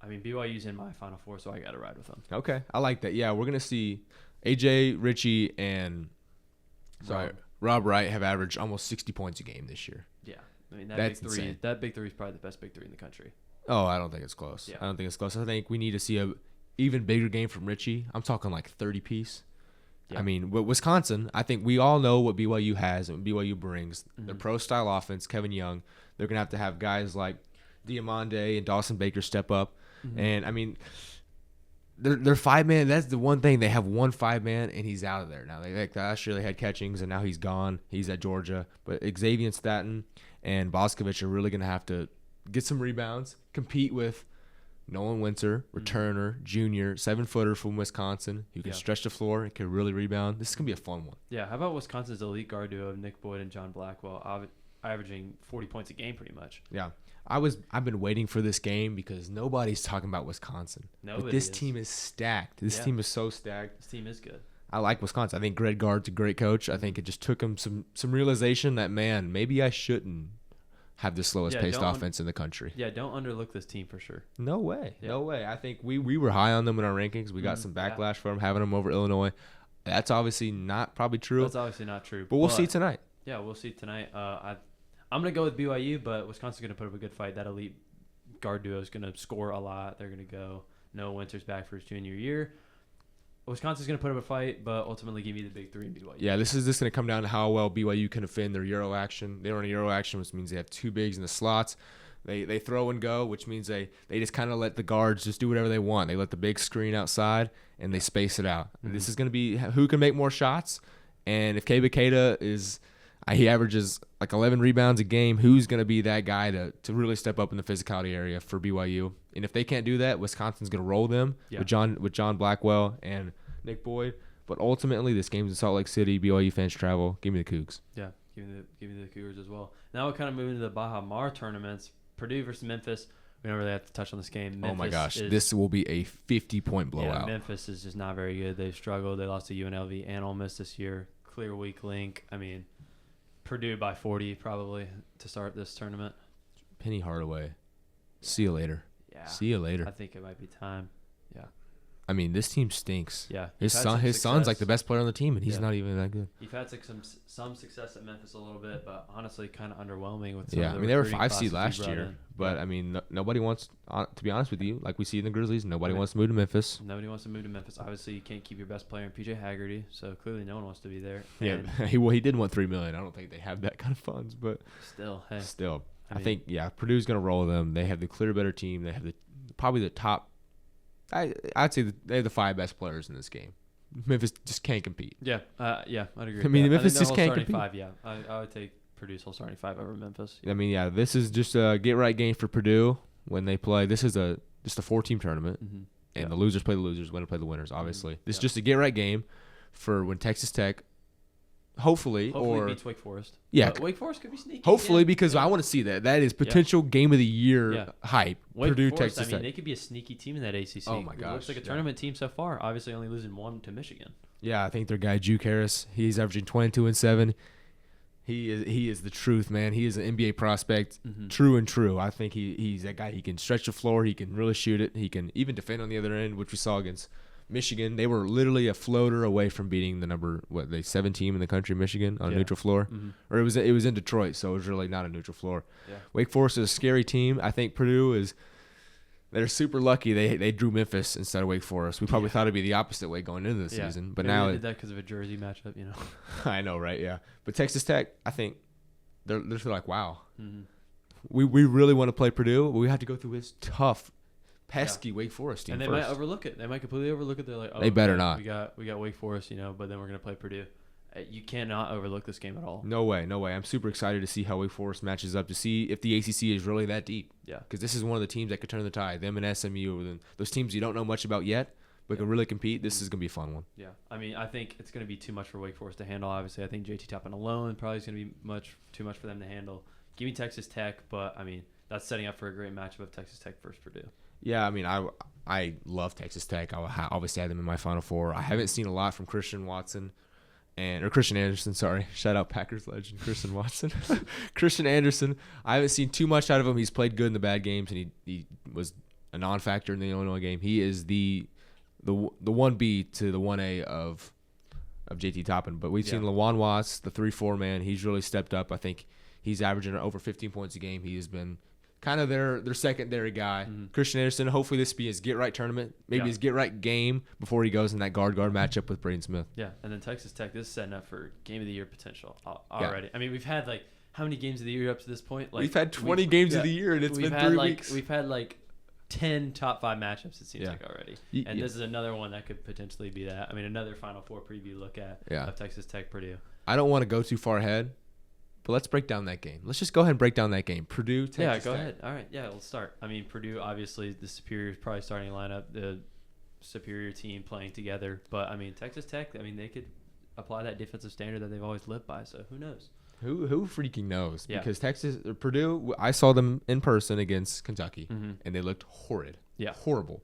I mean, BYU's in my Final Four, so I got to ride with them. Okay. I like that. Yeah, we're going to see AJ, Richie, and Rob Wright have averaged almost 60 points a game this year. Yeah. I mean, That's insane. That big three is probably the best big three in the country. Oh, I don't think it's close. Yeah. I don't think it's close. I think we need to see a even bigger game from Richie. I'm talking like 30 piece. Yeah. I mean, Wisconsin, I think we all know what BYU has and what BYU brings. Their pro-style offense, Kevin Young. They're going to have guys like Diamande and Dawson Baker step up. And, I mean, they're 5-man. That's the one thing. They have one 5-man, and he's out of there. Now, last year they had Catchings, and now he's gone. He's at Georgia. But Xavier Staten and Boscovich are really going to have to get some rebounds, compete with Nolan Winter, returner, junior, 7-footer from Wisconsin who can stretch the floor and can really rebound. This is going to be a fun one. Yeah, how about Wisconsin's elite guard duo of Nick Boyd and John Blackwell averaging 40 points a game pretty much. Yeah. I've been waiting for this game because nobody's talking about Wisconsin. But this team is stacked. This team is so stacked. This team is good. I like Wisconsin. I think Greg Gard's a great coach. I think it just took him some realization that, man, maybe I shouldn't have the slowest paced offense in the country. Yeah, don't underlook this team for sure. No way. Yeah. No way. I think we were high on them in our rankings. We got some backlash from having them over Illinois. That's obviously not probably true. That's obviously not true. But we'll see tonight. Yeah, we'll see tonight. I'm going to go with BYU, but Wisconsin's going to put up a good fight. That elite guard duo is going to score a lot. They're going to go. Noah Winter's back for his junior year. Wisconsin's going to put up a fight, but ultimately give me the big three in BYU. Yeah, this is just going to come down to how well BYU can defend their Euro action. They run a Euro action, which means they have two bigs in the slots. They throw and go, which means they just kind of let the guards just do whatever they want. They let the big screen outside, and they space it out. And this is going to be who can make more shots. And if Kay Bakeda he averages like 11 rebounds a game, who's going to be that guy to really step up in the physicality area for BYU? And if they can't do that, Wisconsin's going to roll them with John Blackwell and Nick Boyd. But ultimately, this game's in Salt Lake City. BYU fans travel. Give me the Cougs. Yeah, give me the Cougars as well. Now we're kind of moving to the Baja Mar tournaments. Purdue versus Memphis. We don't really have to touch on this game. Oh my gosh, this will be a 50-point blowout. Yeah, Memphis is just not very good. They've struggled. They lost to UNLV and Ole Miss this year. Clear weak link. I mean, Purdue by 40 probably to start this tournament. Penny Hardaway. See you later. Yeah. See you later. I think it might be time. Yeah. I mean, this team stinks. Yeah. His son's like the best player on the team, and he's not even that good. You've had some success at Memphis a little bit, but honestly, kind of underwhelming with. Yeah, I mean they were 5 seed last year, but I mean nobody wants. To be honest with you, like we see in the Grizzlies, nobody wants to move to Memphis. Nobody wants to move to Memphis. Obviously, you can't keep your best player in PJ Haggerty, so clearly no one wants to be there. Yeah, he did want $3 million. I don't think they have that kind of funds, but still. I think Purdue's gonna roll them. They have the clear better team. They have probably the top. I'd say they have the 5 best players in this game. Memphis just can't compete. Yeah, I'd agree. I mean, Memphis just can't compete. 5, yeah, I would take Purdue's whole starting 5 over Memphis. I mean, this is just a get-right game for Purdue when they play. This is just a 4-team tournament, and the losers play the losers, winners play the winners, obviously. This is just a get-right game for when Texas Tech Hopefully Hopefully beats Wake Forest. Yeah. But Wake Forest could be sneaky. Hopefully, again. because I want to see that. That is potential game of the year hype. Wake Purdue, Forest, Texas Tech. they could be a sneaky team in that ACC. Oh, my It gosh. looks like a tournament team so far. Obviously, only losing 1 to Michigan. Yeah, I think their guy, Juke Harris, he's averaging 22-7. He is the truth, man. He is an NBA prospect, true and true. I think he's that guy. He can stretch the floor. He can really shoot it. He can even defend on the other end, which we saw against Michigan. They were literally a floater away from beating the number 7 team in the country, Michigan, on a neutral floor. Or it was in Detroit, so it was really not a neutral floor. Yeah. Wake Forest is a scary team. I think Purdue is. They're super lucky they drew Memphis instead of Wake Forest. We probably thought it'd be the opposite way going into the season, but maybe now they did that because of a jersey matchup, you know. I know, right? Yeah, but Texas Tech, I think they're like, wow, we really want to play Purdue, but we have to go through this tough, pesky Wake Forest team. And they first. might overlook it. They might completely overlook it. They're like, oh, they better not. We got Wake Forest, you know, but then we're gonna play Purdue. You cannot overlook this game at all. No way. I'm super excited to see how Wake Forest matches up, to see if the ACC is really that deep. Yeah. Because this is one of the teams that could turn the tide. Them and SMU, those teams you don't know much about yet, but can really compete. This is going to be a fun one. Yeah. I mean, I think it's going to be too much for Wake Forest to handle, obviously. I think JT Toppin alone probably is going to be too much for them to handle. Give me Texas Tech, but, I mean, that's setting up for a great matchup of Texas Tech versus Purdue. Yeah, I mean, I love Texas Tech. I obviously had them in my Final Four. I haven't seen a lot from Christian Anderson, sorry. Shout out Packers legend Christian Watson. Christian Anderson. I haven't seen too much out of him. He's played good in the bad games, and he was a non-factor in the Illinois game. He is the 1B to the 1A of JT Toppin. But we've seen Lawan Watts, the 3-4 man. He's really stepped up. I think he's averaging over 15 points a game. He has been kind of their secondary guy. Christian Anderson, hopefully this be his get-right tournament, maybe his get-right game before he goes in that guard matchup with Braden Smith. Yeah, and then Texas Tech, this is setting up for Game of the Year potential already. Yeah. I mean, we've had, how many games of the year up to this point? We've had 20 games of the year, and it's been 3 weeks. We've had, 10 top 5 matchups, it seems like, already. And this is another one that could potentially be that. I mean, another Final Four preview look at of Texas Tech Purdue. I don't want to go too far ahead, but let's break down that game. Let's just go ahead and break down that game. Purdue, Texas Tech. Yeah, go ahead. All right, let's start. I mean, Purdue, obviously, the superior probably starting lineup, the superior team playing together. But, I mean, Texas Tech, they could apply that defensive standard that they've always lived by. So, who knows? Who freaking knows? Yeah. Because Purdue, I saw them in person against Kentucky, and they looked horrid. Yeah. Horrible.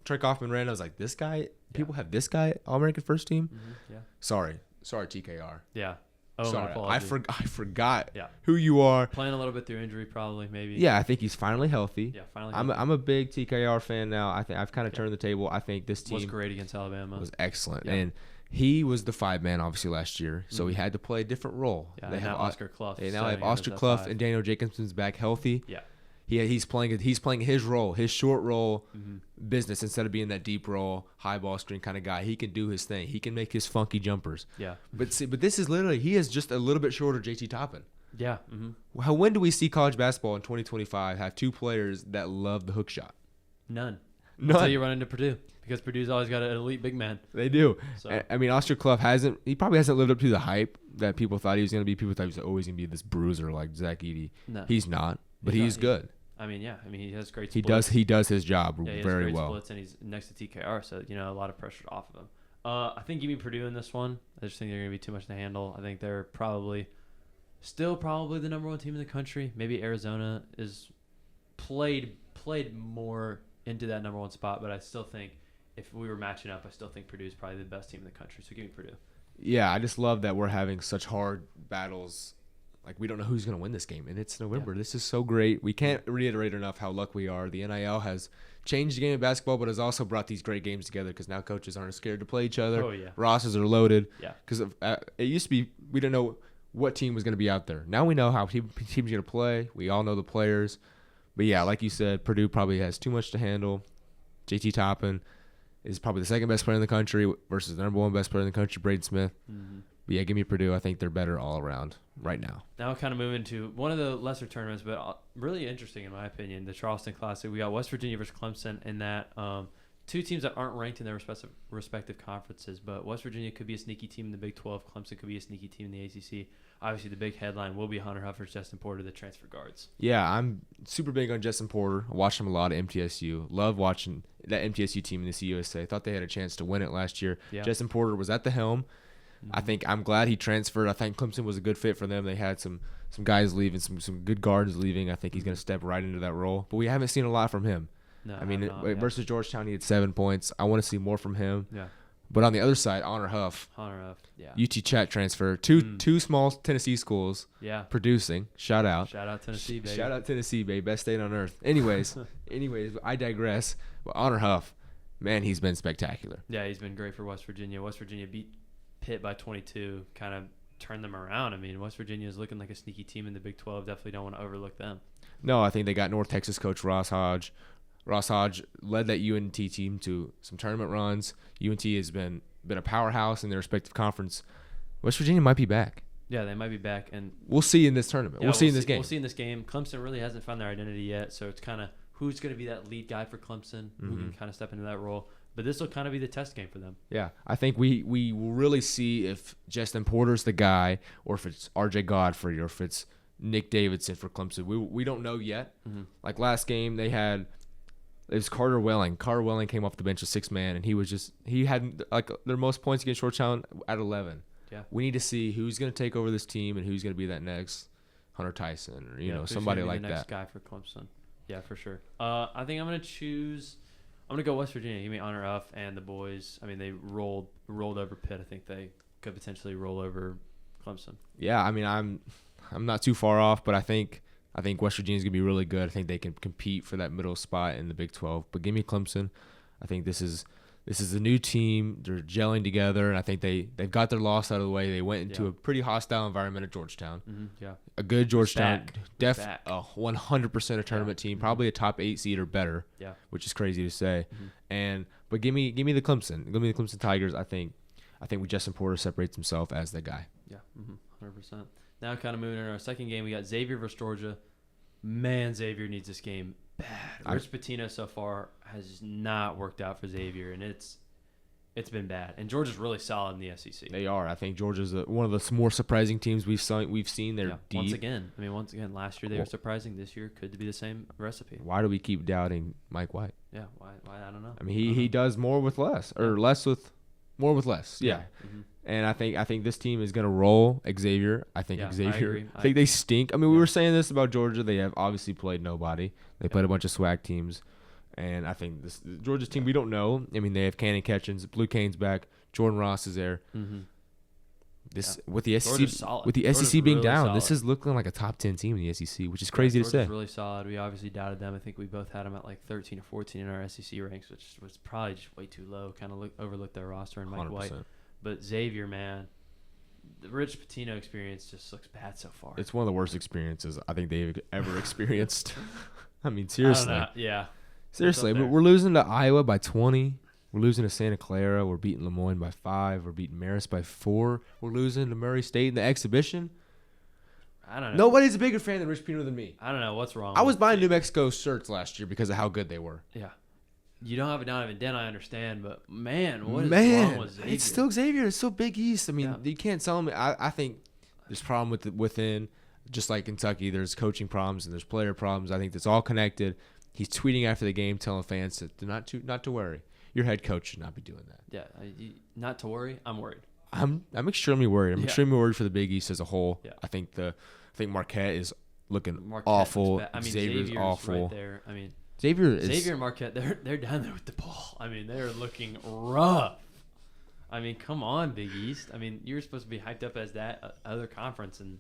Trey Kaufman ran. I was like, this guy, people have this guy All-American first team? Yeah. Sorry, TKR. Yeah. Oh, sorry, I forgot who you are. Playing a little bit through injury, probably, maybe. Yeah, I think he's finally healthy. Yeah, finally. I'm a big TKR fan now. I think I've kind of turned the table. I think this team was great against Alabama. Was excellent, and he was the 5-man obviously last year, so he had to play a different role. Yeah, they have Oscar Clough. They now have Oscar Clough and Daniel Jacobson's back healthy. Yeah. He's playing his role, his short role business, instead of being that deep role, high ball screen kind of guy. He can do his thing. He can make his funky jumpers. Yeah. But this is literally, he is just a little bit shorter JT Toppin. Yeah. When do we see college basketball in 2025 have 2 players that love the hook shot? None. Until you run into Purdue, because Purdue's always got an elite big man. They do. So. I mean, Oscar Clough probably hasn't lived up to the hype that people thought he was going to be. People thought he was always going to be this bruiser like Zach Edey. No. He's not, but he's good. He has great splits. He does his job very well. Splits, and he's next to TKR, so a lot of pressure off of him. I think give me Purdue in this one. I just think they're going to be too much to handle. I think they're still probably the number 1 team in the country. Maybe Arizona is played more into that number 1 spot, but I still think if we were matching up, I still think Purdue is probably the best team in the country. So give me Purdue. Yeah, I just love that we're having such hard battles. Like, we don't know who's going to win this game, and it's November. Yeah. This is so great. We can't reiterate enough how lucky we are. The NIL has changed the game of basketball, but has also brought these great games together because now coaches aren't scared to play each other. Oh, yeah. Rosters are loaded. Yeah. Because it used to be we didn't know what team was going to be out there. Now we know how teams are going to play. We all know the players. But, yeah, like you said, Purdue probably has too much to handle. JT Toppin is probably the 2nd best player in the country versus the number 1 best player in the country, Braden Smith. But yeah, give me Purdue. I think they're better all around right now. Now we'll kind of move into one of the lesser tournaments, but really interesting in my opinion, the Charleston Classic. We got West Virginia versus Clemson in that. 2 teams that aren't ranked in their respective conferences, but West Virginia could be a sneaky team in the Big 12. Clemson could be a sneaky team in the ACC. Obviously, the big headline will be Hunter Huff versus Justin Porter, the transfer guards. Yeah, I'm super big on Justin Porter. I watched him a lot at MTSU. Love watching that MTSU team in the CUSA. Thought they had a chance to win it last year. Yeah. Justin Porter was at the helm. I think I'm glad he transferred. I think Clemson was a good fit for them. They had some guys leaving, some good guards leaving. I think he's going to step right into that role. But we haven't seen a lot from him. No, I mean, versus Georgetown, he had 7 points. I want to see more from him. Yeah. But on the other side, Honor Huff, yeah. UT Chat transfer, two small Tennessee schools, producing. Shout out Tennessee, baby. Shout out Tennessee, baby, best state on earth. Anyways, I digress. But Honor Huff, man, he's been spectacular. Yeah, he's been great for West Virginia. West Virginia beat Pitt by 22, kind of turned them around. I mean, West Virginia is looking like a sneaky team in the Big 12. Definitely don't want to overlook them. No, I think they got North Texas coach Ross Hodge. Ross Hodge led that UNT team to some tournament runs. UNT has been a powerhouse in their respective conference. West Virginia might be back. Yeah, they might be back, and we'll see in this tournament. We'll see in this game. We'll see in this game. Clemson really hasn't found their identity yet, so it's kind of who's going to be that lead guy for Clemson, who can kind of step into that role. But this will kind of be the test game for them. Yeah, I think we will really see if Justin Porter's the guy, or if it's R.J. Godfrey, or if it's Nick Davidson for Clemson. We don't know yet. Like last game, it was Carter Welling. Carter Welling came off the bench as 6-man, and he had like their most points against Georgetown at 11. Yeah, we need to see who's going to take over this team and who's going to be that next Hunter Tyson or somebody like that. Next guy for Clemson. Yeah, for sure. I think I'm going to go West Virginia. Give me Honor Huff and the boys. I mean, they rolled over Pitt. I think they could potentially roll over Clemson. Yeah, I mean, I'm not too far off, but I think West Virginia's going to be really good. I think they can compete for that middle spot in the Big 12. But give me Clemson. I think this is a new team. They're gelling together, and I think they've got their loss out of the way. They went into a pretty hostile environment at Georgetown. Yeah, a good Georgetown, a 100% a tournament team, probably a top 8 seed or better. Yeah, which is crazy to say. But give me the Clemson. Give me the Clemson Tigers. I think Justin Porter separates himself as the guy. Yeah, 100%. Now, kind of moving into our second game, we got Xavier versus Georgia. Man, Xavier needs this game bad. Rich Pitino so far has not worked out for Xavier, and it's been bad. And Georgia's really solid in the SEC. They are. I think Georgia's one of the more surprising teams we've seen. They're deep. Once again, last year they were surprising. This year could be the same recipe. Why do we keep doubting Mike White? Yeah, why? I don't know. I mean, he does more with less, or more with less. Yeah. And I think this team is going to roll Xavier. I think Xavier. I think they stink. I mean, we were saying this about Georgia. They have obviously played nobody. They played a bunch of swag teams. And I think this Georgia's team, we don't know. I mean, they have Cannon Ketchens. Blue Cane's back. Jordan Ross is there. With the SEC being down, solid. This is looking like a top 10 team in the SEC, which is crazy to say. Really solid. We obviously doubted them. I think we both had them at like 13 or 14 in our SEC ranks, which was probably just way too low. Kind of overlooked their roster and Mike 100%. White. But Xavier, man, the Rich Pitino experience just looks bad so far. It's one of the worst experiences I think they've ever experienced. I mean, seriously. Yeah. Seriously, but we're losing to Iowa by 20. We're losing to Santa Clara. We're beating Lemoyne by 5. We're beating Marist by 4. We're losing to Murray State in the exhibition. I don't know. Nobody's a bigger fan than Rich Pitino than me. I don't know what's wrong. I was buying New Mexico shirts last year because of how good they were. Yeah. You don't have a Donovan Dent, I understand, but man, what is wrong with Xavier? It's still Xavier. It's still Big East. I mean, you can't tell them. I think there's a problem within, just like Kentucky. There's coaching problems and there's player problems. I think that's all connected. He's tweeting after the game, telling fans to not to worry. Your head coach should not be doing that. Yeah, not to worry. I'm worried. I'm extremely worried. I'm extremely worried for the Big East as a whole. Yeah. I think Marquette is looking awful. Xavier's awful. Right there. I mean. Xavier and Marquette, they're down there with the ball. I mean, they're looking rough. I mean, come on, Big East. I mean, you're supposed to be hyped up as that other conference, and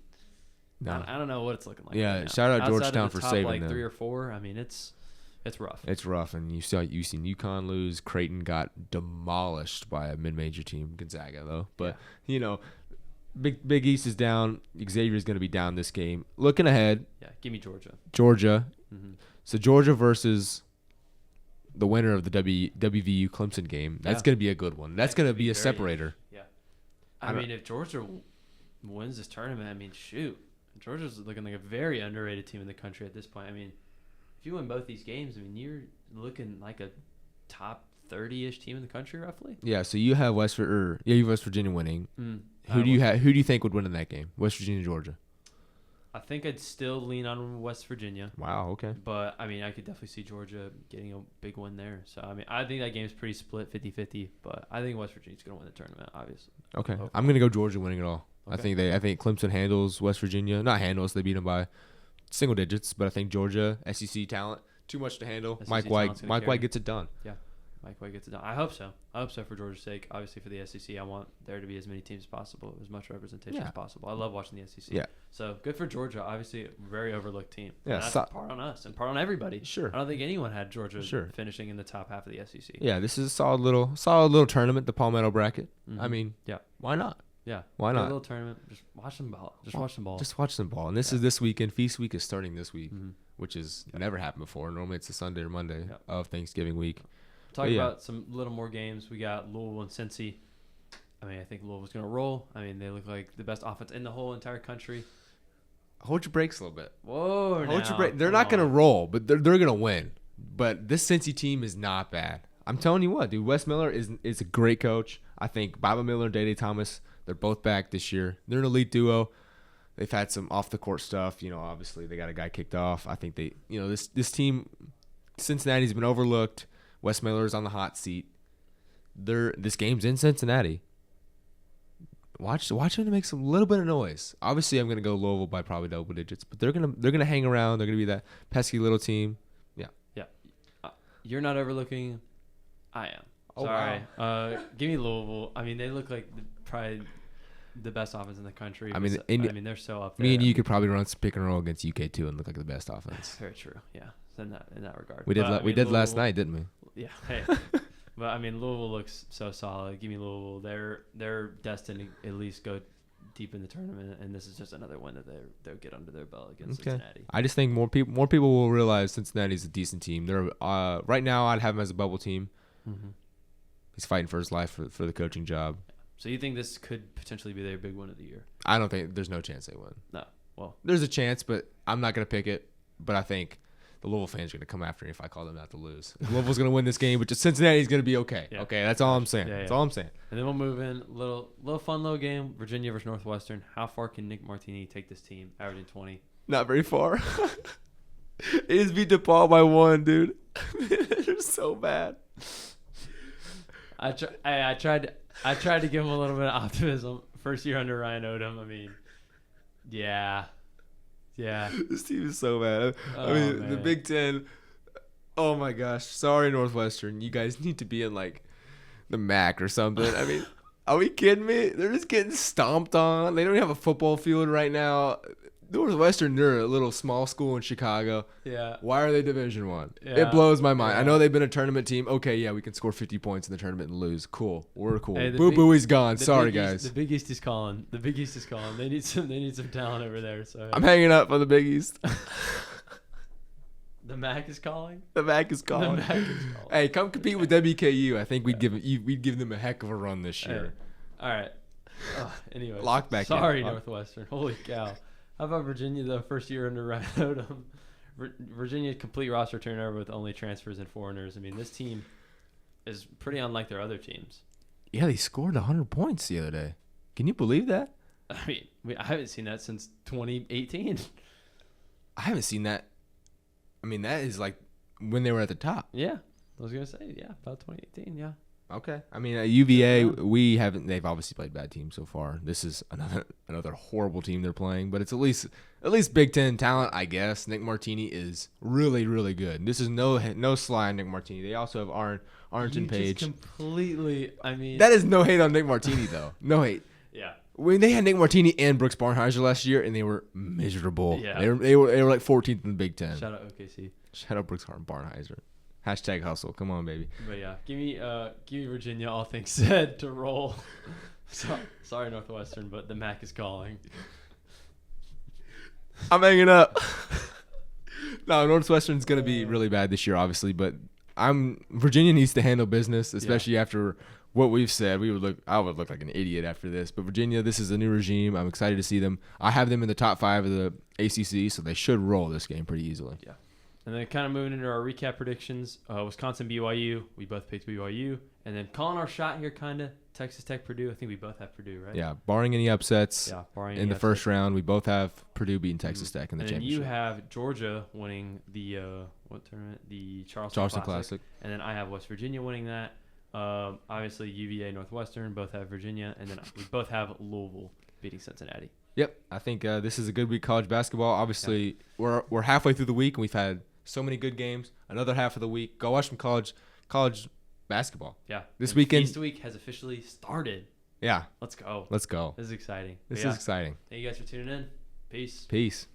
I don't know what it's looking like. Yeah, right now. Shout out Georgetown for saving like them. 3 or 4. I mean, it's rough. It's rough, and you've seen UConn lose. Creighton got demolished by a mid-major team, Gonzaga though. But Big East is down. Xavier's going to be down this game. Looking ahead. Yeah, give me Georgia. Mm-hmm. So Georgia versus the winner of the WVU Clemson game. That's going to be a good one. That's going to be a separator. Yeah. I mean, if Georgia wins this tournament, I mean, shoot. Georgia's looking like a very underrated team in the country at this point. I mean, if you win both these games, I mean, you're looking like a top 30-ish team in the country, roughly. Yeah, so you have West Virginia winning. Who do you think would win in that game? West Virginia, Georgia. I think I'd still lean on West Virginia. Wow. Okay. But, I mean, I could definitely see Georgia getting a big win there. So, I mean, I think that game's pretty split 50-50. But I think West Virginia's going to win the tournament, obviously. Okay. I'm going to go Georgia winning it all. Okay. I think Clemson handles West Virginia. Not handles. They beat them by single digits. But I think Georgia, SEC talent, too much to handle. SEC Mike White gets it done. Yeah. Mike White gets it done. I hope so. I hope so for Georgia's sake. Obviously, for the SEC, I want there to be as many teams as possible, as much representation as possible. I love watching the SEC. Yeah. So good for Georgia. Obviously, a very overlooked team. Yeah. And that's part on us and part on everybody. Sure. I don't think anyone had Georgia finishing in the top half of the SEC. Yeah. This is a solid little tournament, the Palmetto bracket. Mm-hmm. I mean, why not? Yeah. Why not? A little tournament. Just watch them ball. Watch them ball. Just watch them ball. And this is this weekend. Feast week is starting this week, which has never happened before. Normally it's a Sunday or Monday of Thanksgiving week. Talking about some little more games, we got Louisville and Cincy. I mean, I think Louisville's going to roll. I mean, they look like the best offense in the whole entire country. Hold your brakes a little bit. Whoa, Hold your brakes. They're not going to roll, but they're going to win. But this Cincy team is not bad. I'm telling you what, dude. Wes Miller is a great coach. I think Baba Miller and Dede Thomas, they're both back this year. They're an elite duo. They've had some off-the-court stuff. You know, obviously they got a guy kicked off. I think this team, Cincinnati's been overlooked. Wes Miller's on the hot seat. This game's in Cincinnati. Watch them to make some little bit of noise. Obviously, I'm gonna go Louisville by probably double digits, but they're gonna hang around. They're gonna be that pesky little team. Yeah. Yeah. You're not overlooking. I am. Oh, sorry. wow. Give me Louisville. I mean, they look like probably the best offense in the country. I mean, they're so up there. Me and you could probably run some pick and roll against UK too and look like the best offense. Very true. Yeah. In that regard. We did last night, didn't we? Yeah. Hey. But I mean, Louisville looks so solid. Give me Louisville. They're destined to at least go deep in the tournament, and this is just another one that they'll get under their belt against Cincinnati. I just think more people will realize Cincinnati's a decent team. They're right now I'd have them as a bubble team. Mm-hmm. He's fighting for his life for the coaching job. So you think this could potentially be their big win of the year? I don't think there's no chance they win. No. Well, there's a chance, but I'm not gonna pick it. But I think the Louisville fans are going to come after me if I call them not to lose. Louisville's going to win this game, but just Cincinnati's going to be okay. Yeah. Okay, that's all I'm saying. That's all I'm saying. And then we'll move in. Little fun little game, Virginia versus Northwestern. How far can Nick Martini take this team, averaging 20? Not very far. It is beat DePaul by 1, dude. They're so bad. I tried to give him a little bit of optimism. First year under Ryan Odom. I mean, yeah. This team is so bad. I mean, the Big Ten. Oh my gosh. Sorry, Northwestern. You guys need to be in like the MAC or something. I mean, are we kidding me? They're just getting stomped on. They don't even have a football field right now. Northwestern, they're a little small school in Chicago. Yeah. Why are they Division I? Yeah. It blows my mind. I know they've been a tournament team. Okay, yeah, we can score 50 points in the tournament and lose. Cool. We're cool. Hey, Boo Booey's gone. Sorry, guys. The Big East is calling. They need some talent over there. So I'm hanging up on the Big East. The MAC is calling. Hey, come compete with WKU. I think we'd give them a heck of a run this year. All right. Anyway. Lock back. Sorry, Northwestern. Holy cow. How about Virginia, though? First year under Ryan Odom. Virginia, complete roster turnover with only transfers and foreigners. I mean, this team is pretty unlike their other teams. Yeah, they scored 100 points the other day. Can you believe that? I mean, I haven't seen that since 2018. I haven't seen that. I mean, that is like when they were at the top. Yeah. I was going to say, yeah, about 2018, yeah. Okay. I mean, at UVA, we haven't. They've obviously played bad teams so far. This is another horrible team they're playing, but it's at least Big Ten talent, I guess. Nick Martini is really, really good. This is no sly on Nick Martini. They also have Arlington Page. Completely. I mean, that is no hate on Nick Martini though. No hate. Yeah. When they had Nick Martini and Brooks Barnheiser last year, and they were miserable. Yeah. They were like 14th in the Big Ten. Shout out OKC. Shout out Brooks Barnheiser. Hashtag hustle. Come on, baby. But yeah, give me Virginia, all things said, to roll. Sorry, Northwestern, but the MAC is calling. I'm hanging up. No, Northwestern's going to be really bad this year, obviously, but Virginia needs to handle business, especially after what we've said. I would look like an idiot after this. But Virginia, this is a new regime. I'm excited to see them. I have them in the top 5 of the ACC, so they should roll this game pretty easily. Yeah. And then kind of moving into our recap predictions, Wisconsin, BYU. We both picked BYU. And then calling our shot here, kind of, Texas Tech, Purdue. I think we both have Purdue, right? Yeah, barring any upsets barring in the first round, we both have Purdue beating Texas Tech in the championship. And you have Georgia winning the, what tournament? The Charleston Classic. And then I have West Virginia winning that. Obviously, UVA, Northwestern, both have Virginia. And then we both have Louisville beating Cincinnati. Yep, I think this is a good week of college basketball. Obviously, we're halfway through the week, and we've had so many good games. Another half of the week. Go watch some college basketball. Yeah. This weekend. Feast Week has officially started. Yeah. Let's go. Let's go. This is exciting. This is exciting. Thank you guys for tuning in. Peace. Peace.